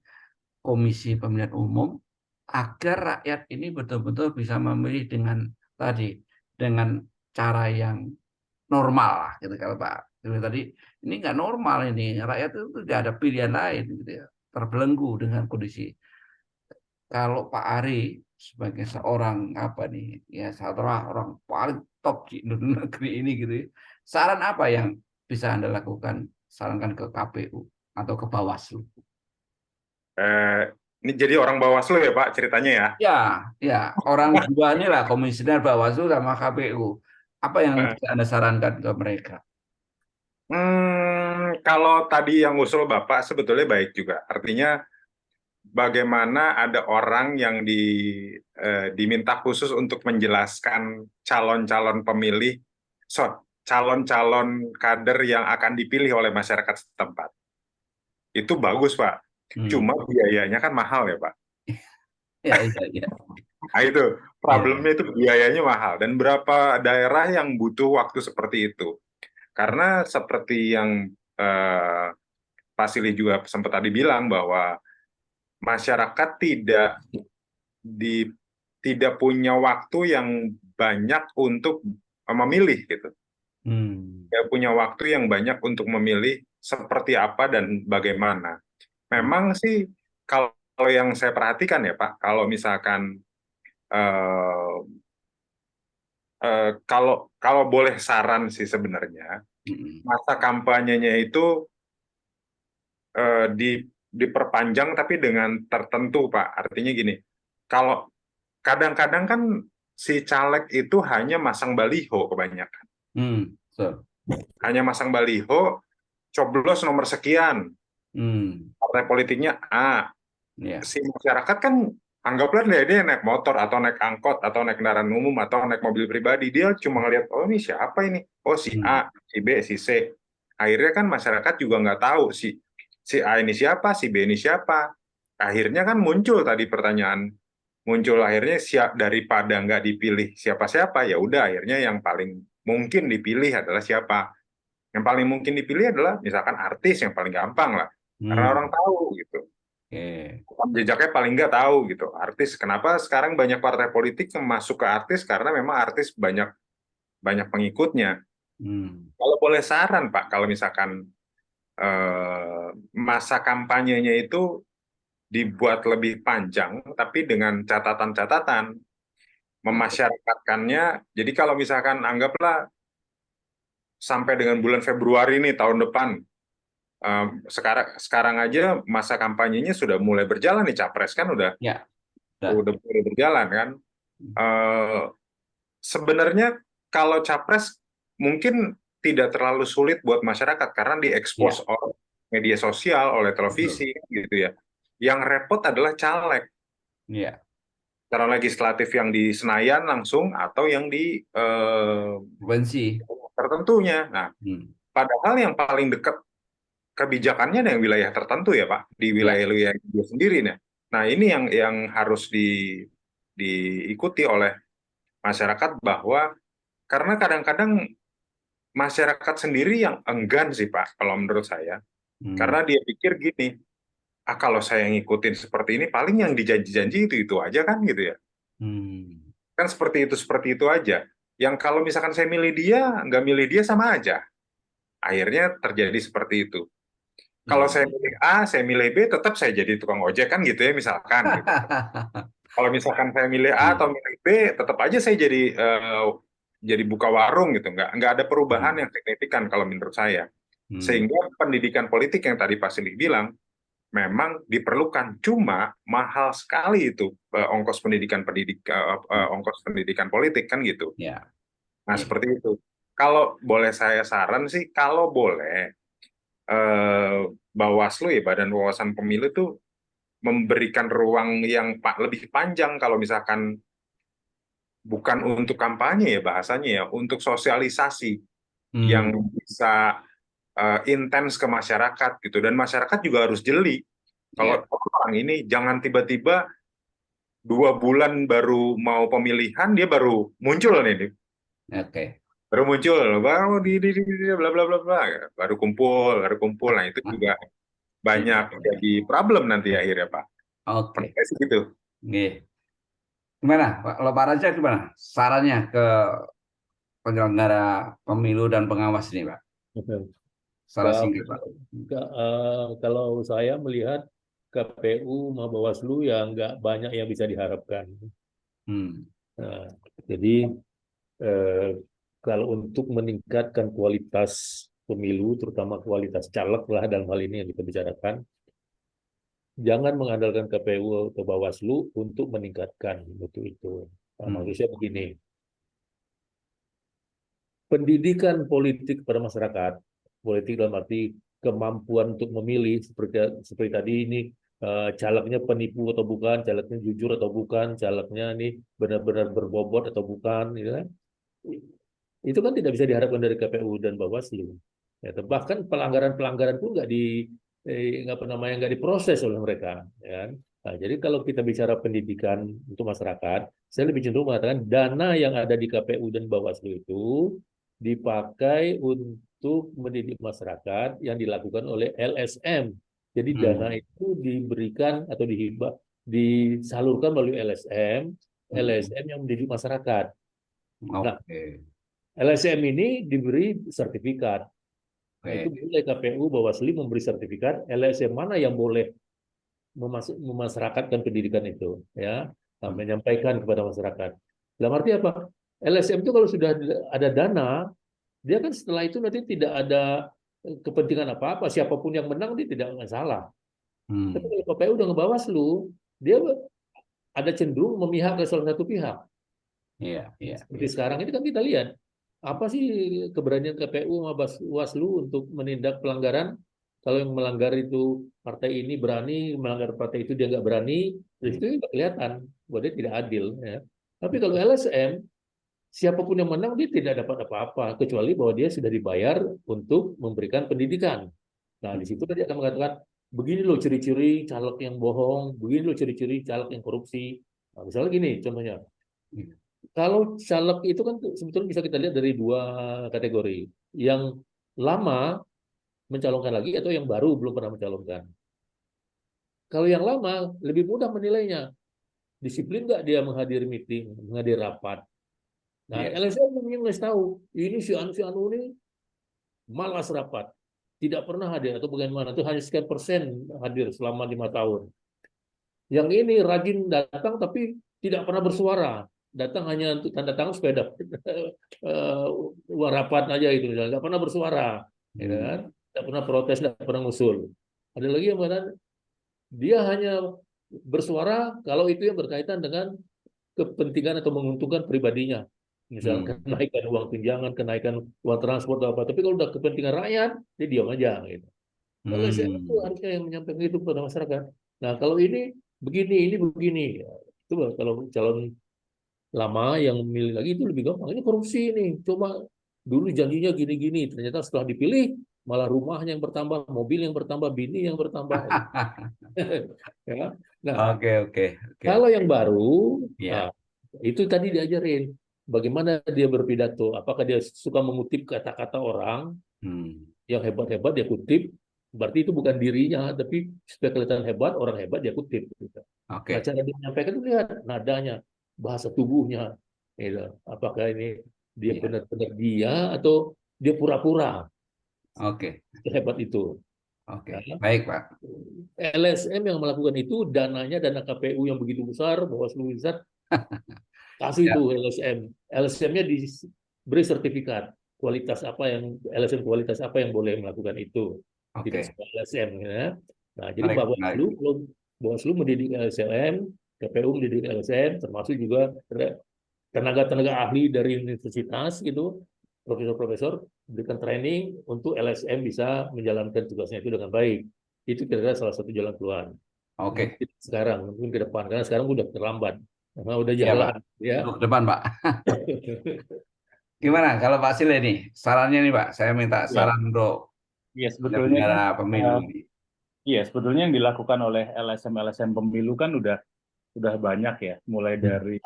Komisi Pemilihan Umum agar rakyat ini betul-betul bisa memilih dengan tadi, dengan cara yang normal lah gitu kalau Pak Dewi tadi, ini nggak normal, ini rakyat itu tidak ada pilihan lain gitu ya, terbelenggu dengan kondisi. Kalau Pak Ari sebagai seorang apa nih ya, setelah orang paling top di negeri ini gitu ya, saran apa yang bisa Anda lakukan, sarankan ke KPU atau ke Bawaslu? Ini jadi orang Bawaslu ya Pak ceritanya ya? Ya, orang dua inilah komisioner Bawaslu sama KPU. Apa yang bisa Anda sarankan ke mereka? Kalau tadi yang usul Bapak sebetulnya baik juga. Artinya bagaimana ada orang yang diminta khusus untuk menjelaskan calon-calon pemilih, calon-calon kader yang akan dipilih oleh masyarakat setempat. Itu bagus Pak. Cuma biayanya kan mahal ya Pak. Ya. Nah itu problemnya, itu biayanya mahal, dan berapa daerah yang butuh waktu seperti itu. Karena seperti yang Pak Silih juga sempat tadi bilang bahwa masyarakat tidak punya waktu yang banyak untuk memilih gitu. Tidak punya waktu yang banyak untuk memilih seperti apa dan bagaimana. Memang sih kalau yang saya perhatikan ya Pak, kalau misalkan kalau boleh saran sih sebenarnya, masa kampanyenya itu diperpanjang tapi dengan tertentu Pak. Artinya gini, kalau kadang-kadang kan si caleg itu hanya masang baliho kebanyakan. Hanya masang baliho, coblos nomor sekian, partai politiknya A. Si masyarakat kan anggaplah dia naik motor atau naik angkot atau naik kendaraan umum atau naik mobil pribadi, dia cuma ngelihat, oh ini siapa ini, oh si A, si B, si C. Akhirnya kan masyarakat juga nggak tahu si A ini siapa, si B ini siapa. Akhirnya kan muncul tadi pertanyaan, akhirnya daripada nggak dipilih siapa-siapa, ya udah akhirnya yang paling mungkin dipilih adalah siapa. Yang paling mungkin dipilih adalah misalkan artis, yang paling gampang lah, karena orang tahu gitu. Jejaknya paling nggak tahu gitu. Artis, kenapa sekarang banyak partai politik yang masuk ke artis, karena memang artis banyak pengikutnya. Kalau boleh saran Pak, kalau misalkan masa kampanyenya itu dibuat lebih panjang, tapi dengan catatan-catatan, memasyarakatkannya. Jadi kalau misalkan anggaplah sampai dengan bulan Februari nih tahun depan, sekarang aja masa kampanyenya sudah mulai berjalan nih, capres kan udah berjalan kan. Sebenarnya kalau capres mungkin tidak terlalu sulit buat masyarakat karena diekspos oleh media sosial, oleh televisi gitu ya. Yang repot adalah caleg. Calon legislatif yang di Senayan langsung atau yang di provinsi tertentunya. Nah, padahal yang paling dekat kebijakannya yang wilayah tertentu ya Pak, di wilayah dia sendiri. Nah, ini yang harus diikuti oleh masyarakat, bahwa karena kadang-kadang masyarakat sendiri yang enggan sih Pak, kalau menurut saya. Karena dia pikir gini, kalau saya ngikutin seperti ini, paling yang dijanji-janji itu aja kan gitu ya. Kan seperti itu aja. Yang kalau misalkan saya milih dia, nggak milih dia sama aja. Akhirnya terjadi seperti itu. Kalau saya milih A, saya milih B, tetap saya jadi tukang ojek kan gitu ya misalkan. Gitu. Kalau misalkan saya milih A atau milih B, tetap aja saya jadi buka warung gitu. Nggak ada perubahan yang signifikan kalau menurut saya. Sehingga pendidikan politik yang tadi Pak Silih bilang memang diperlukan, cuma mahal sekali itu ongkos pendidikan politik kan gitu. Nah seperti itu. Kalau boleh saya saran sih, kalau boleh Bawaslu ya, Badan Pengawasan Pemilu itu memberikan ruang yang lebih panjang kalau misalkan bukan untuk kampanye ya bahasanya ya, untuk sosialisasi yang bisa intens ke masyarakat gitu, dan masyarakat juga harus jeli kalau orang ini jangan tiba-tiba 2 bulan baru mau pemilihan dia baru muncul nih, baru muncul, baru bla bla bla bla, baru kumpul, nah itu juga banyak jadi problem nanti akhirnya Pak. Oke. Gitu. Gimana Pak? Kalau Pak Raja gimana sarannya ke penyelenggara pemilu dan pengawas ini Pak? Saran singkat Pak. Kalau saya melihat KPU sama Bawaslu ya nggak banyak yang bisa diharapkan. Nah, jadi kalau untuk meningkatkan kualitas pemilu, terutama kualitas caleg lah dalam hal ini yang kita bicarakan, jangan mengandalkan KPU atau Bawaslu untuk meningkatkan itu. Nah, maksudnya begini, pendidikan politik pada masyarakat, politik dalam arti kemampuan untuk memilih seperti tadi ini, calegnya penipu atau bukan, calegnya jujur atau bukan, calegnya ini benar-benar berbobot atau bukan, gitu kan? Itu kan tidak bisa diharapkan dari KPU dan Bawaslu. Ya, bahkan pelanggaran-pelanggaran pun nggak diproses oleh mereka. Ya. Nah, jadi kalau kita bicara pendidikan untuk masyarakat, saya lebih cenderung mengatakan dana yang ada di KPU dan Bawaslu itu dipakai untuk mendidik masyarakat yang dilakukan oleh LSM. Jadi dana itu diberikan atau disalurkan melalui LSM yang mendidik masyarakat. Nah, LSM ini diberi sertifikat. Nah, itu boleh KPU, Bawaslu memberi sertifikat LSM mana yang boleh memasyarakatkan pendidikan itu, ya, menyampaikan kepada masyarakat. Dalam arti apa? LSM itu kalau sudah ada dana, dia kan setelah itu nanti tidak ada kepentingan apa-apa, siapapun yang menang dia tidak masalah. Tapi kalau KPU dengan Bawaslu, dia ada cenderung memihak ke salah satu pihak. Seperti sekarang ini kan kita lihat, apa sih keberanian KPU sama Bawaslu untuk menindak pelanggaran? Kalau yang melanggar itu partai ini berani, melanggar partai itu dia nggak berani, itu kelihatan bahwa dia tidak adil. Ya. Tapi kalau LSM, siapapun yang menang dia tidak dapat apa-apa, kecuali bahwa dia sudah dibayar untuk memberikan pendidikan. Nah, di situ dia akan mengatakan, begini loh ciri-ciri caleg yang bohong, begini loh ciri-ciri caleg yang korupsi. Nah, misalnya gini contohnya, kalau caleg itu kan sebetulnya bisa kita lihat dari 2 kategori. Yang lama mencalonkan lagi atau yang baru belum pernah mencalonkan. Kalau yang lama lebih mudah menilainya. Disiplin nggak dia menghadiri meeting, menghadiri rapat. Nah, LSM ngasih tahu, ini si Anu ini malas rapat. Tidak pernah hadir atau bagaimana. Itu hanya sekian persen hadir selama 5 tahun. Yang ini rajin datang tapi tidak pernah bersuara. Datang hanya untuk tanda tangan supaya dapat uang rapat aja itu, nggak pernah bersuara, ya kan? Nggak pernah protes, nggak pernah ngusul. Ada lagi yang mengatakan dia hanya bersuara kalau itu yang berkaitan dengan kepentingan atau menguntungkan pribadinya, misalkan kenaikan uang tunjangan, kenaikan uang transport atau apa. Tapi kalau udah kepentingan rakyat, dia diam aja. Gitu. Kalau itu harusnya yang menyampaikan itu kepada masyarakat. Nah kalau ini begini, ini begini. Itu kalau calon lama yang memilih lagi itu lebih gampang. Ini korupsi ini. Cuma dulu janjinya gini-gini. Ternyata setelah dipilih malah rumahnya yang bertambah, mobil yang bertambah, bini yang bertambah. Ya. Nah, kalau yang baru, nah, itu tadi diajarin bagaimana dia berpidato. Apakah dia suka mengutip kata-kata orang yang hebat-hebat dia kutip. Berarti itu bukan dirinya, tapi supaya kelihatan hebat, orang hebat dia kutip. Nah, cara dia menyampaikan itu lihat nadanya, bahasa tubuhnya, gitu. Apakah ini dia benar-benar dia atau dia pura-pura? Hebat itu. Baik Pak. LSM yang melakukan itu dananya dana KPU yang begitu besar, Bawaslu besar, kasih itu LSM. LSM-nya diberi sertifikat kualitas apa yang LSM kualitas apa yang boleh melakukan itu. Tidak semua LSM. Ya. Nah, jadi Bawaslu mendidik LSM, KPU mendidik LSM, termasuk juga tenaga-tenaga ahli dari universitas gitu, profesor-profesor berikan training untuk LSM bisa menjalankan tugasnya itu dengan baik. Itu kira-kira salah satu jalan keluar. Oke. Mungkin sekarang, mungkin ke depan, karena sekarang udah terlambat, karena udah Iya, Pak. jalan, ya. Untuk ke depan, Pak. Gimana kalau Pak Sile nih? Sarannya nih, Pak. Saya minta Ya, saran untuk ya sebetulnya kan, penyelenggara pemilu ini. iya sebetulnya yang dilakukan oleh LSM pemilu kan udah banyak ya, mulai dari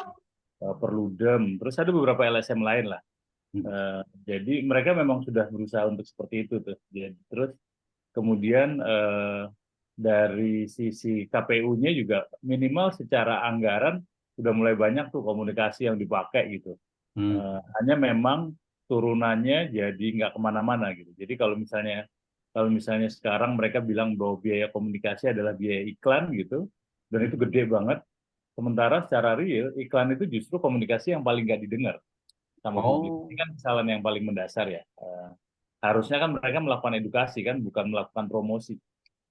Perludem, terus ada beberapa LSM lain lah. Jadi mereka memang sudah berusaha untuk seperti itu tuh. Jadi, terus kemudian dari sisi KPU-nya juga minimal secara anggaran sudah mulai banyak tuh komunikasi yang dipakai gitu. Hanya memang turunannya jadi nggak kemana-mana gitu. Jadi kalau misalnya sekarang mereka bilang bahwa biaya komunikasi adalah biaya iklan gitu, dan itu gede banget. Sementara secara real iklan itu justru komunikasi yang paling nggak didengar sama publik. Oh, Ini kan kesalahan yang paling mendasar ya. Harusnya kan mereka melakukan edukasi kan, bukan melakukan promosi.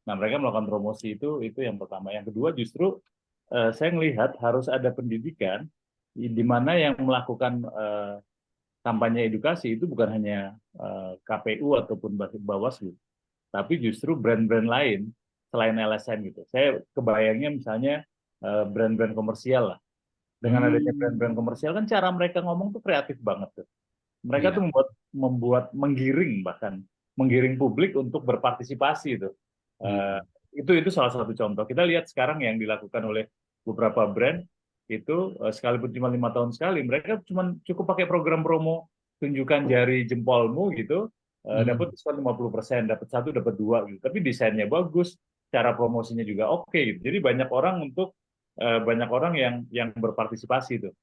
Nah, mereka melakukan promosi itu yang pertama. Yang kedua justru saya melihat harus ada pendidikan di mana yang melakukan kampanye edukasi itu bukan hanya KPU ataupun Bawaslu, tapi justru brand-brand lain selain LSM gitu. Saya kebayangnya misalnya brand-brand komersial lah. Dengan adanya brand-brand komersial kan cara mereka ngomong tuh kreatif banget tuh. Mereka iya. tuh membuat menggiring publik untuk berpartisipasi itu. Itu salah satu contoh. Kita lihat sekarang yang dilakukan oleh beberapa brand itu sekalipun cuma 5 tahun sekali, mereka cuma cukup pakai program promo tunjukkan jari jempolmu gitu, dapat diskon 50%, dapat 1, dapat 2 gitu. Tapi desainnya bagus, cara promosinya juga oke gitu. Jadi banyak orang yang berpartisipasi itu.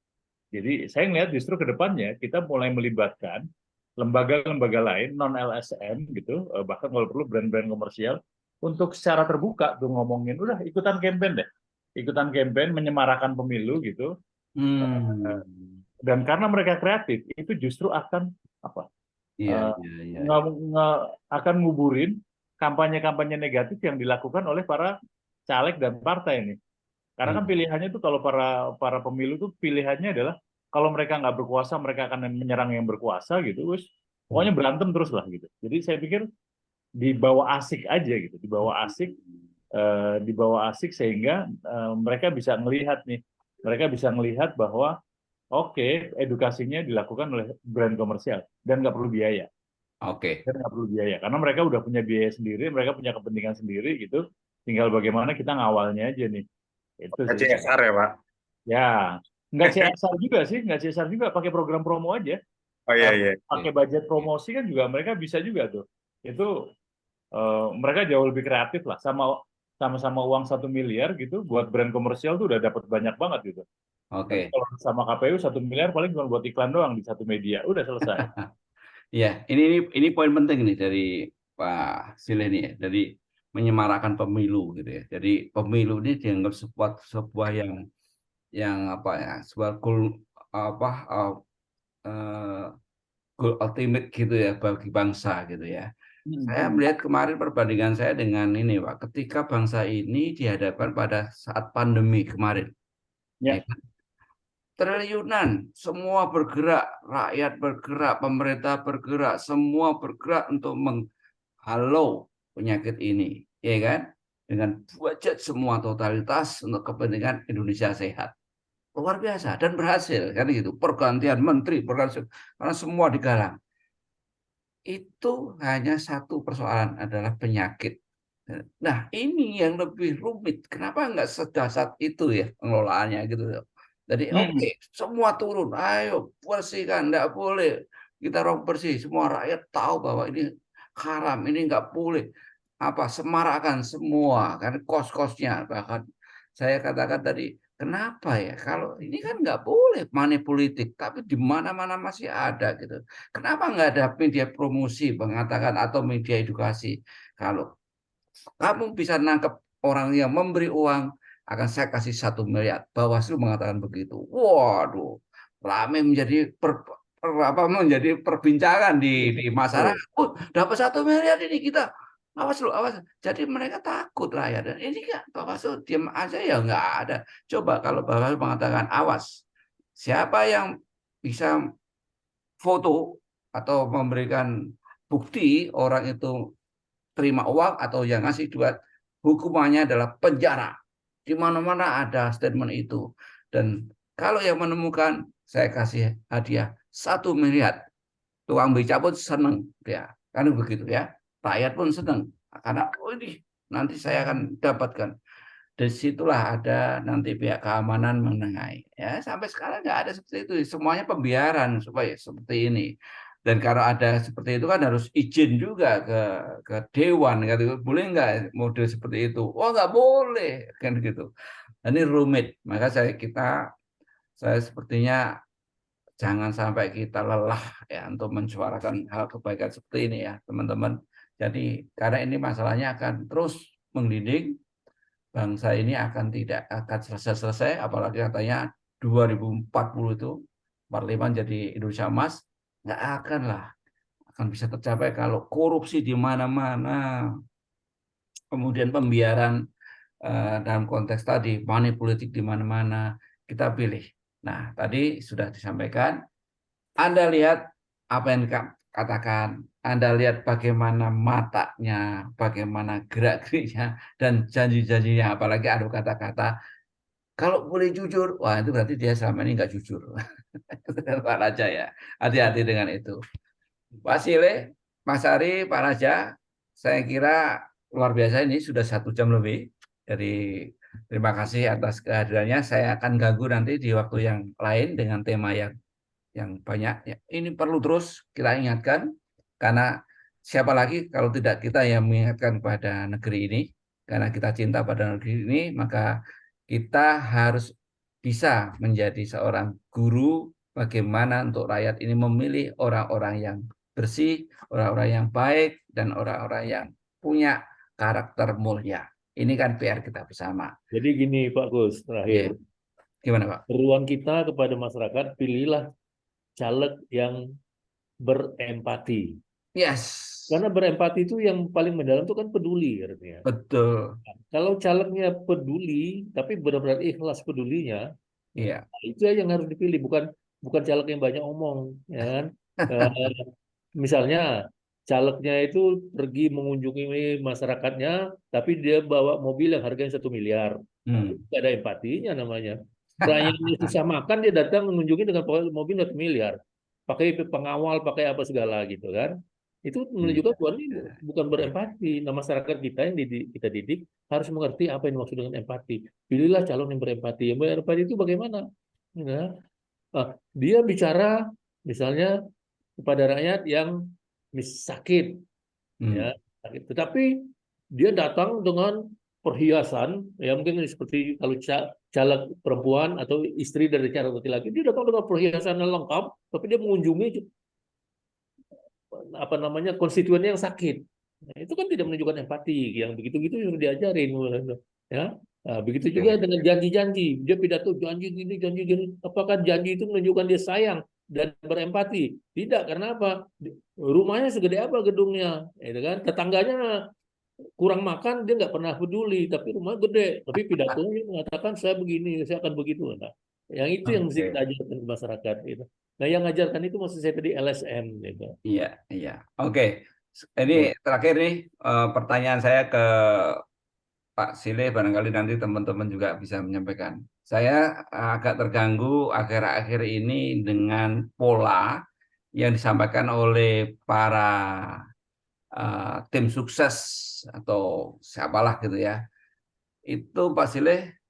Jadi saya melihat justru ke depannya kita mulai melibatkan lembaga-lembaga lain non LSM gitu, bahkan kalau perlu brand-brand komersial untuk secara terbuka tuh ngomongin udah ikutan campaign menyemarakan pemilu gitu. Dan karena mereka kreatif itu justru akan Iya. akan nguburin kampanye-kampanye negatif yang dilakukan oleh para caleg dan partai ini. Karena kan pilihannya tuh kalau para pemilu tuh pilihannya adalah kalau mereka nggak berkuasa mereka akan menyerang yang berkuasa gitu, terus pokoknya berantem terus lah gitu. Jadi saya pikir dibawa asik aja gitu, dibawa asik sehingga mereka bisa melihat bahwa oke, edukasinya dilakukan oleh brand komersial dan nggak perlu biaya. Oke. Dan nggak perlu biaya karena mereka udah punya biaya sendiri, mereka punya kepentingan sendiri gitu. Tinggal bagaimana kita ngawalnya aja nih. Itu sih. CSR ya, Pak? Ya, nggak CSR juga sih, nggak CSR juga, pakai program promo aja. Oh iya, iya. Pakai budget promosi kan juga mereka bisa juga tuh. Itu mereka jauh lebih kreatif lah, sama-sama uang 1 miliar gitu, buat brand komersial tuh udah dapat banyak banget gitu. Tapi Oke. kalau sama KPU 1 miliar paling cuma buat iklan doang di satu media, udah selesai. Ya, ini poin penting nih dari Pak Sile nih ya, dari menyemarakan pemilu gitu ya. Jadi pemilu ini dianggap sebuah yang apa ya, sebuah goal goal ultimate gitu ya bagi bangsa gitu ya. Saya melihat kemarin perbandingan saya dengan ini Pak, ketika bangsa ini dihadapkan pada saat pandemi kemarin. Ya. Ya kan? Triliunan, semua bergerak, rakyat bergerak, pemerintah bergerak, semua bergerak untuk menghalau penyakit ini, ya kan? Dengan budget semua totalitas untuk kepentingan Indonesia sehat. Luar biasa dan berhasil kan gitu. Pergantian menteri, karena semua digalang. Itu hanya satu persoalan adalah penyakit. Nah, ini yang lebih rumit. Kenapa nggak sedasar itu ya pengelolaannya gitu. Jadi oke, semua turun. Ayo bersihkan, nggak boleh. Kita rong bersih. Semua rakyat tahu bahwa ini haram, ini nggak boleh. Semarakan semua kan kos-kosnya. Bahkan saya katakan tadi, kenapa ya? Kalau ini kan nggak boleh money politik, tapi di mana-mana masih ada gitu. Kenapa nggak ada media promosi mengatakan atau media edukasi? Kalau kamu bisa nangkep orang yang memberi uang, akan saya kasih 1 miliar. Bawaslu mengatakan begitu. Waduh, ramai menjadi menjadi perbincangan di masyarakat. Dapat 1 miliar ini kita. Awas lu, awas. Jadi mereka takut rakyat. Dan ini kan Bawaslu diam aja ya nggak ada. Coba kalau Bawaslu mengatakan awas, siapa yang bisa foto atau memberikan bukti orang itu terima uang atau yang ngasih duit, hukumannya adalah penjara. Di mana-mana ada statement itu. Dan kalau yang menemukan, saya kasih hadiah 1 miliar. Tukang beca pun senang, ya. Kan begitu ya. Rakyat pun senang. Karena, oh ini nanti saya akan dapatkan. Dari situlah ada nanti pihak keamanan menengahi. Ya, sampai sekarang nggak ada seperti itu. Semuanya pembiaran supaya seperti ini. Dan kalau ada seperti itu kan harus izin juga ke dewan. Boleh nggak model seperti itu? Oh nggak boleh kan gitu. Ini rumit. Maka saya sepertinya jangan sampai kita lelah ya untuk mensuarakan hal kebaikan seperti ini ya teman-teman. Jadi karena ini masalahnya akan terus menggelinding. Bangsa ini tidak akan selesai-selesai, apalagi katanya 2040 itu 45 jadi Indonesia emas, nggak akan bisa tercapai kalau korupsi di mana-mana, kemudian pembiaran dalam konteks tadi money politik di mana-mana kita pilih. Nah, tadi sudah disampaikan. Anda lihat apa yang katakan, Anda lihat bagaimana matanya, bagaimana gerak-geriknya, dan janji-janjinya, apalagi ada kata-kata, kalau boleh jujur, wah itu berarti dia selama ini nggak jujur. Pak Raja ya, hati-hati dengan itu. Pak Sile, Mas Ari, Pak Raja, saya kira luar biasa ini sudah 1 jam lebih. Jadi terima kasih atas kehadirannya. Saya akan ganggu nanti di waktu yang lain dengan tema yang banyak. Ya, ini perlu terus kita ingatkan, karena siapa lagi kalau tidak kita yang mengingatkan kepada negeri ini, karena kita cinta pada negeri ini, maka kita harus bisa menjadi seorang guru bagaimana untuk rakyat ini memilih orang-orang yang bersih, orang-orang yang baik, dan orang-orang yang punya karakter mulia. Ini kan PR kita bersama. Jadi gini Pak Gus, terakhir. Gimana Pak? Ruang kita kepada masyarakat, pilihlah caleg yang berempati. Yes. Karena berempati itu yang paling mendalam itu kan peduli artinya. Betul. Kalau calegnya peduli, tapi benar-benar ikhlas pedulinya, Iya. itu yang harus dipilih, bukan caleg yang banyak omong, ya kan? Misalnya calegnya itu pergi mengunjungi masyarakatnya, tapi dia bawa mobil yang harganya 1 miliar. Nah, itu tidak ada empatinya namanya. Rakyatnya susah makan, dia datang mengunjungi dengan mobil 1 miliar. Pakai pengawal, pakai apa segala gitu kan. Itu menunjukkan bahwa ini bukan berempati. Nah, masyarakat kita yang kita didik harus mengerti apa yang dimaksud dengan empati. Pilihlah calon yang berempati. Yang berempati itu bagaimana? Ya. Dia bicara misalnya kepada rakyat yang sakit, ya, sakit. Tetapi dia datang dengan perhiasan, ya mungkin seperti kalau caleg perempuan atau istri dari caleg laki-laki, dia datang dengan perhiasan yang lengkap, tapi dia mengunjungi apa namanya konstituennya yang sakit. Nah, itu kan tidak menunjukkan empati. Yang begitu-gitu yang diajarin, ya. Nah, begitu juga dengan janji-janji. Dia pidato janji gini, janji gini. Apakah janji itu menunjukkan dia sayang dan berempati? Tidak, karena apa? Rumahnya segede apa gedungnya, gitu kan? Tetangganya kurang makan, dia nggak pernah peduli. Tapi rumah gede, tapi pidatonya mengatakan saya begini, saya akan begitu. Nah, yang itu yang mesti kita ajarkan ke masyarakat. Gitu. Nah, yang ngajarkan itu maksud saya tadi LSM. Gitu. Iya. Oke. Ini terakhir nih pertanyaan saya ke Pak Sile, barangkali nanti teman-teman juga bisa menyampaikan. Saya agak terganggu akhir-akhir ini dengan pola yang disampaikan oleh para tim sukses atau siapalah gitu ya. Itu Pak Sile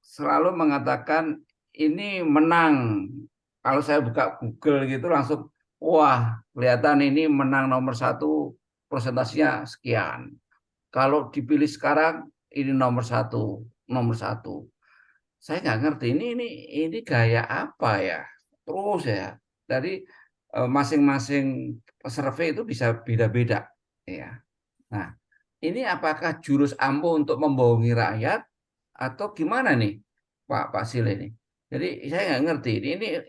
selalu mengatakan ini menang. Kalau saya buka Google gitu langsung, wah kelihatan ini menang nomor 1, presentasinya sekian. Kalau dipilih sekarang ini nomor satu. Saya nggak ngerti ini gaya apa ya. Terus ya dari masing-masing survei itu bisa beda-beda. Ya. Nah ini apakah jurus ampuh untuk membohongi rakyat atau gimana nih Pak Sile ini? Jadi saya nggak ngerti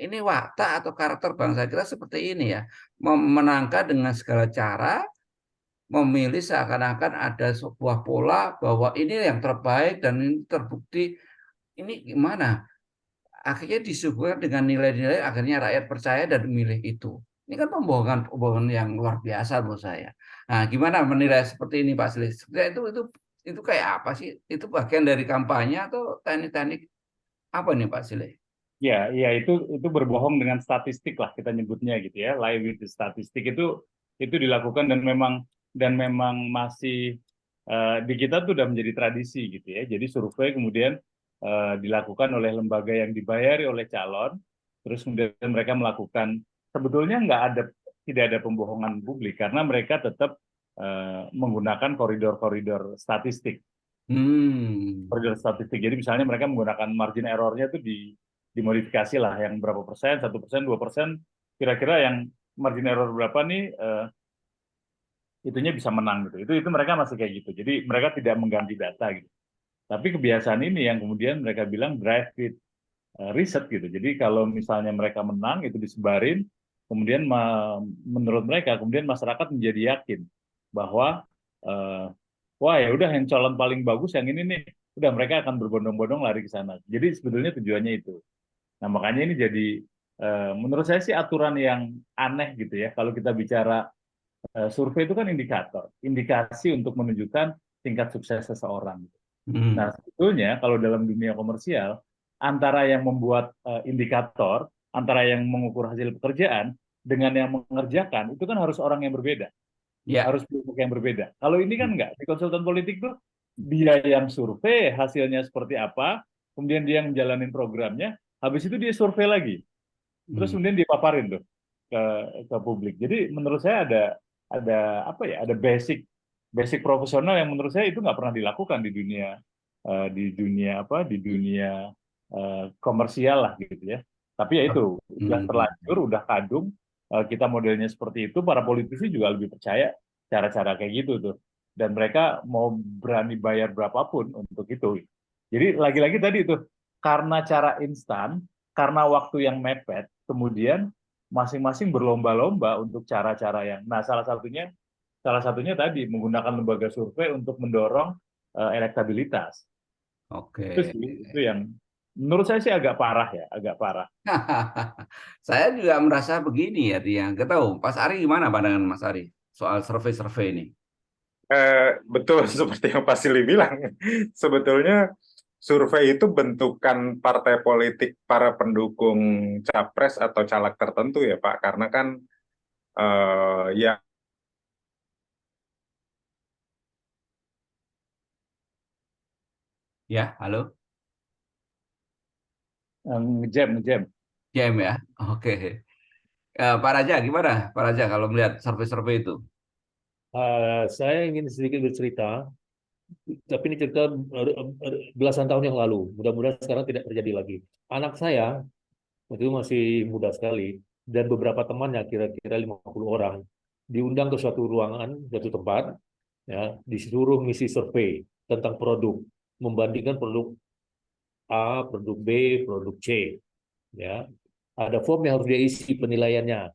ini watak atau karakter bangsa kita seperti ini ya, memenangkan dengan segala cara, memilih seakan-akan ada sebuah pola bahwa ini yang terbaik dan ini terbukti. Ini gimana? Akhirnya disuguhkan dengan nilai-nilai, akhirnya rakyat percaya dan memilih itu. Ini kan pembohongan yang luar biasa menurut saya. Nah, gimana menilai seperti ini Pak Sili? Sebenarnya itu itu kayak apa sih? Itu bagian dari kampanye atau teknik-teknik apa nih Pak Sile? Ya, ya itu berbohong dengan statistik lah kita nyebutnya gitu ya. Lie with the statistik itu dilakukan dan memang masih di kita tuh udah menjadi tradisi gitu ya. Jadi survei kemudian dilakukan oleh lembaga yang dibayari oleh calon, terus kemudian mereka melakukan, sebetulnya tidak ada pembohongan publik karena mereka tetap menggunakan koridor-koridor statistik. Koridor statistik. Jadi misalnya mereka menggunakan margin error-nya itu dimodifikasi lah, yang berapa persen, 1%, 2%, kira-kira yang margin error berapa nih, itunya bisa menang gitu. Itu mereka masih kayak gitu. Jadi mereka tidak mengganti data gitu. Tapi kebiasaan ini yang kemudian mereka bilang drive with riset gitu. Jadi kalau misalnya mereka menang itu disebarin, kemudian menurut mereka kemudian masyarakat menjadi yakin bahwa wah ya udah yang calon paling bagus yang ini nih, udah mereka akan berbondong-bondong lari ke sana. Jadi sebetulnya tujuannya itu. Nah makanya ini jadi menurut saya sih aturan yang aneh gitu ya. Kalau kita bicara survei itu kan indikasi untuk menunjukkan tingkat sukses seseorang. Nah sebetulnya kalau dalam dunia komersial, antara yang membuat indikator, antara yang mengukur hasil pekerjaan dengan yang mengerjakan, itu kan harus orang yang berbeda. Harus pihak yang berbeda. Kalau ini kan enggak. Di konsultan politik tuh dia yang survei hasilnya seperti apa, kemudian dia yang menjalani programnya, habis itu dia survei lagi. Terus kemudian dipaparin tuh ke publik. Jadi menurut saya ada apa ya? Ada basic profesional yang menurut saya itu nggak pernah dilakukan di dunia komersial lah gitu ya. Tapi ya itu udah terlanjur, udah kadung, kita modelnya seperti itu, para politisi juga lebih percaya cara-cara kayak gitu tuh. Dan mereka mau berani bayar berapapun untuk itu. Jadi lagi-lagi tadi itu, karena cara instan, karena waktu yang mepet, kemudian masing-masing berlomba-lomba untuk cara-cara yang, nah salah satunya tadi menggunakan lembaga survei untuk mendorong elektabilitas. Itu yang menurut saya sih agak parah ya, agak parah. Saya juga merasa begini ya, Tiang. Nggak tahu, Mas Ari gimana pandangan Mas Ari soal survei-survei ini? Betul seperti yang Pak Sili bilang. Sebetulnya survei itu bentukan partai politik para pendukung capres atau caleg tertentu ya Pak, karena kan ya, halo? Ngejam ya, oke. Pak Raja gimana? Pak Raja kalau melihat survei-survei itu? Saya ingin sedikit bercerita, tapi ini cerita belasan tahun yang lalu. Mudah-mudahan sekarang tidak terjadi lagi. Anak saya itu masih muda sekali, dan beberapa temannya kira-kira 50 orang diundang ke suatu ruangan, suatu tempat, ya, disuruh ngisi survei tentang produk, membandingkan produk A, produk B, produk C, ya. Ada form yang harus dia isi penilaiannya.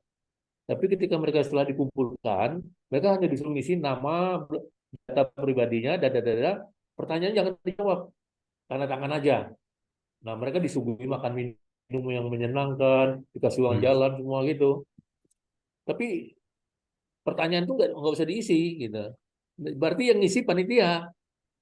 Tapi ketika mereka setelah dikumpulkan, mereka hanya disuruh ngisi nama, data pribadinya, pertanyaan jangan dijawab, tanda tangan aja. Nah, mereka disuguhi makan minum yang menyenangkan, dikasih uang jalan, semua gitu. Tapi pertanyaan itu nggak usah diisi, gitu. Berarti yang ngisi panitia.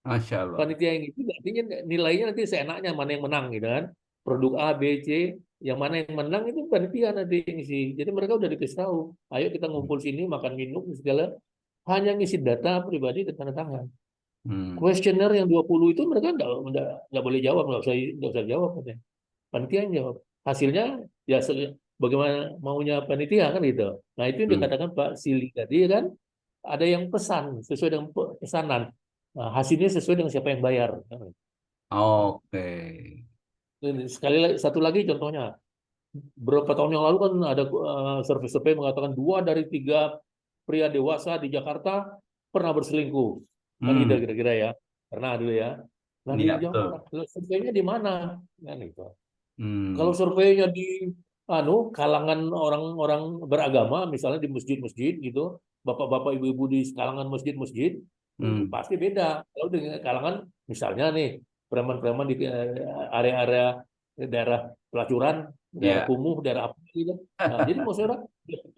Masya Allah. Panitia yang ngisi artinya nilainya nanti seenaknya mana yang menang, gitu kan. Produk A, B, C, yang mana yang menang itu panitia nanti yang ngisi. Jadi mereka udah dikasih tahu, ayo kita ngumpul sini, makan minum, segala. Hanya ngisi data pribadi dan tanda tangan. Kuesioner yang 20 itu mereka nggak boleh jawab, nggak usah jawab, katanya. Panitia yang jawab. Hasilnya ya bagaimana maunya panitia kan gitu. Nah itu yang dikatakan Pak Sili tadi kan, ada yang pesan sesuai dengan pesanan. Nah, hasilnya sesuai dengan siapa yang bayar. Oke. Sekali lagi, satu lagi contohnya, beberapa tahun yang lalu kan ada survei mengatakan 2 dari 3 pria dewasa di Jakarta pernah berselingkuh. Kan gitu kira-kira ya. Pernah dulu ya. Nah, surveinya di mana? Kan gitu. Kalau surveinya di kalangan orang-orang beragama, misalnya di masjid-masjid gitu, bapak-bapak ibu-ibu di kalangan masjid-masjid, pasti beda. Kalau di kalangan misalnya nih preman-preman di area-area daerah pelacuran, daerah kumuh, daerah apa gitu. Nah, jadi maksudnya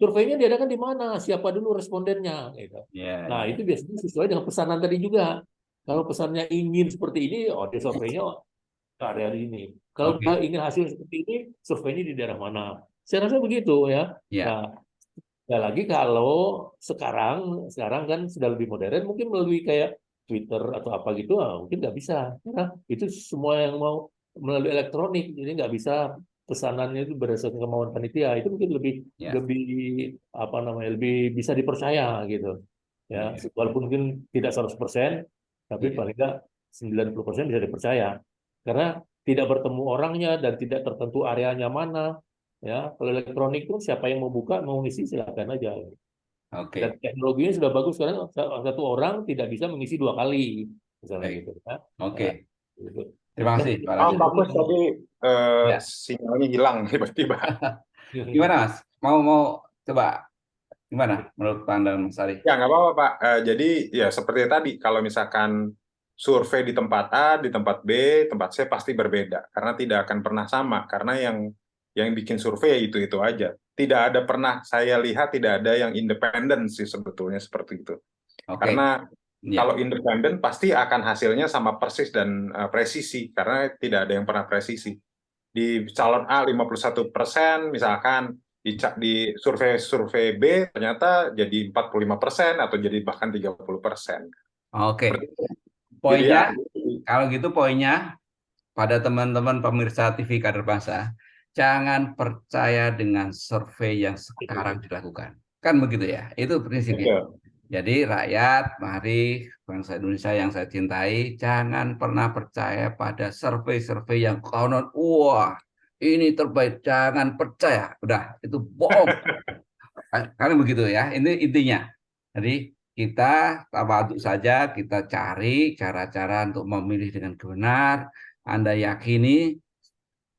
surveinya diadakan di mana? Siapa dulu respondennya gitu. Nah, itu biasanya sesuai dengan pesanan tadi juga. Kalau pesannya ingin seperti ini, oh dia surveinya ke area ini. Kalau Oke. dia ingin hasil seperti ini, surveinya di daerah mana? Saya rasa begitu ya. Ya. Nah, sekali lagi kalau sekarang kan sudah lebih modern, mungkin melalui kayak Twitter atau apa gitu, mungkin nggak bisa. Karena itu semua yang mau melalui elektronik, jadi nggak bisa pesanannya itu berdasarkan kemauan panitia. Itu mungkin lebih Ya. lebih apa namanya, lebih bisa dipercaya gitu. Ya, Ya. walaupun mungkin tidak 100%, tapi Ya. paling nggak 90% bisa dipercaya. Karena tidak bertemu orangnya dan tidak tertentu areanya mana. Ya, kalau elektronik itu siapa yang mau buka, mau ngisi silakan aja. Oke. Dan teknologinya sudah bagus sekarang, satu orang tidak bisa mengisi 2 kali, misalnya Baik. gitu. Ya. Oke. Gitu. Terima Dan kasih, Pak Oh, Raja. bagus tadi Ya. sinyalnya hilang tiba-tiba. Gimana, Mas? Mau coba gimana menurut pandangan Mas Ari? Ya, nggak apa-apa, Pak. Jadi, ya seperti tadi, kalau misalkan survei di tempat A, di tempat B, tempat C pasti berbeda. Karena tidak akan pernah sama. Karena yang bikin survei itu aja. Tidak ada pernah, saya lihat tidak ada yang independen sih sebetulnya seperti itu. Oke. Karena Ya. kalau independen pasti akan hasilnya sama persis dan presisi. Karena tidak ada yang pernah presisi. Di calon A 51%, misalkan di survei B ternyata jadi 45% atau jadi bahkan 30%. Oke. Seperti itu. Poinnya, Jadi, kalau gitu poinnya pada teman-teman pemirsa TV Kader Bangsa, jangan percaya dengan survei yang sekarang dilakukan. Kan begitu ya? Itu prinsipnya. betul. Jadi rakyat, mari bangsa Indonesia yang saya cintai, jangan pernah percaya pada survei-survei yang konon, wah ini terbaik, jangan percaya. Udah, itu bohong. Karena begitu ya, ini intinya. Jadi kita tawaduk saja, kita cari cara-cara untuk memilih dengan benar. Anda yakini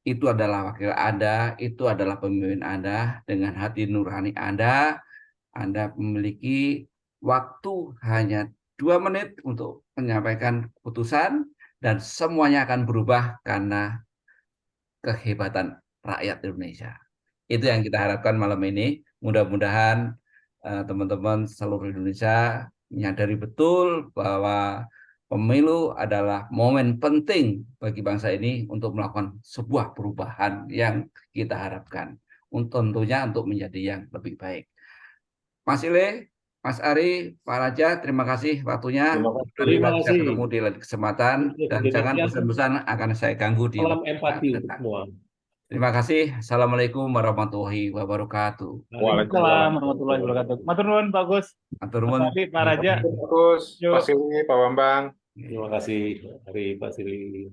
itu adalah wakil Anda, itu adalah pemimpin Anda, dengan hati nurani Anda memiliki waktu hanya 2 menit untuk menyampaikan keputusan, dan semuanya akan berubah karena kehebatan rakyat Indonesia. Itu yang kita harapkan malam ini. Mudah-mudahan teman-teman seluruh Indonesia menyadari betul bahwa pemilu adalah momen penting bagi bangsa ini untuk melakukan sebuah perubahan yang kita harapkan. Tentunya untuk menjadi yang lebih baik. Mas Ile, Mas Ari, Pak Raja, terima kasih waktunya. Terima Kita kasih. ketemu di lain kesempatan, dan jangan bosan-bosan akan saya ganggu di Salam waktu empati untuk datang. semua. Terima kasih. Assalamualaikum warahmatullahi wabarakatuh. Waalaikumsalam warahmatullahi wabarakatuh. Matur nuwun Pak Gus, Matur Mas nuwun. Adi, Pak Raja. Bagus, Yuk. Pak Sili, Pak Bambang. Terima kasih, Pak Sili.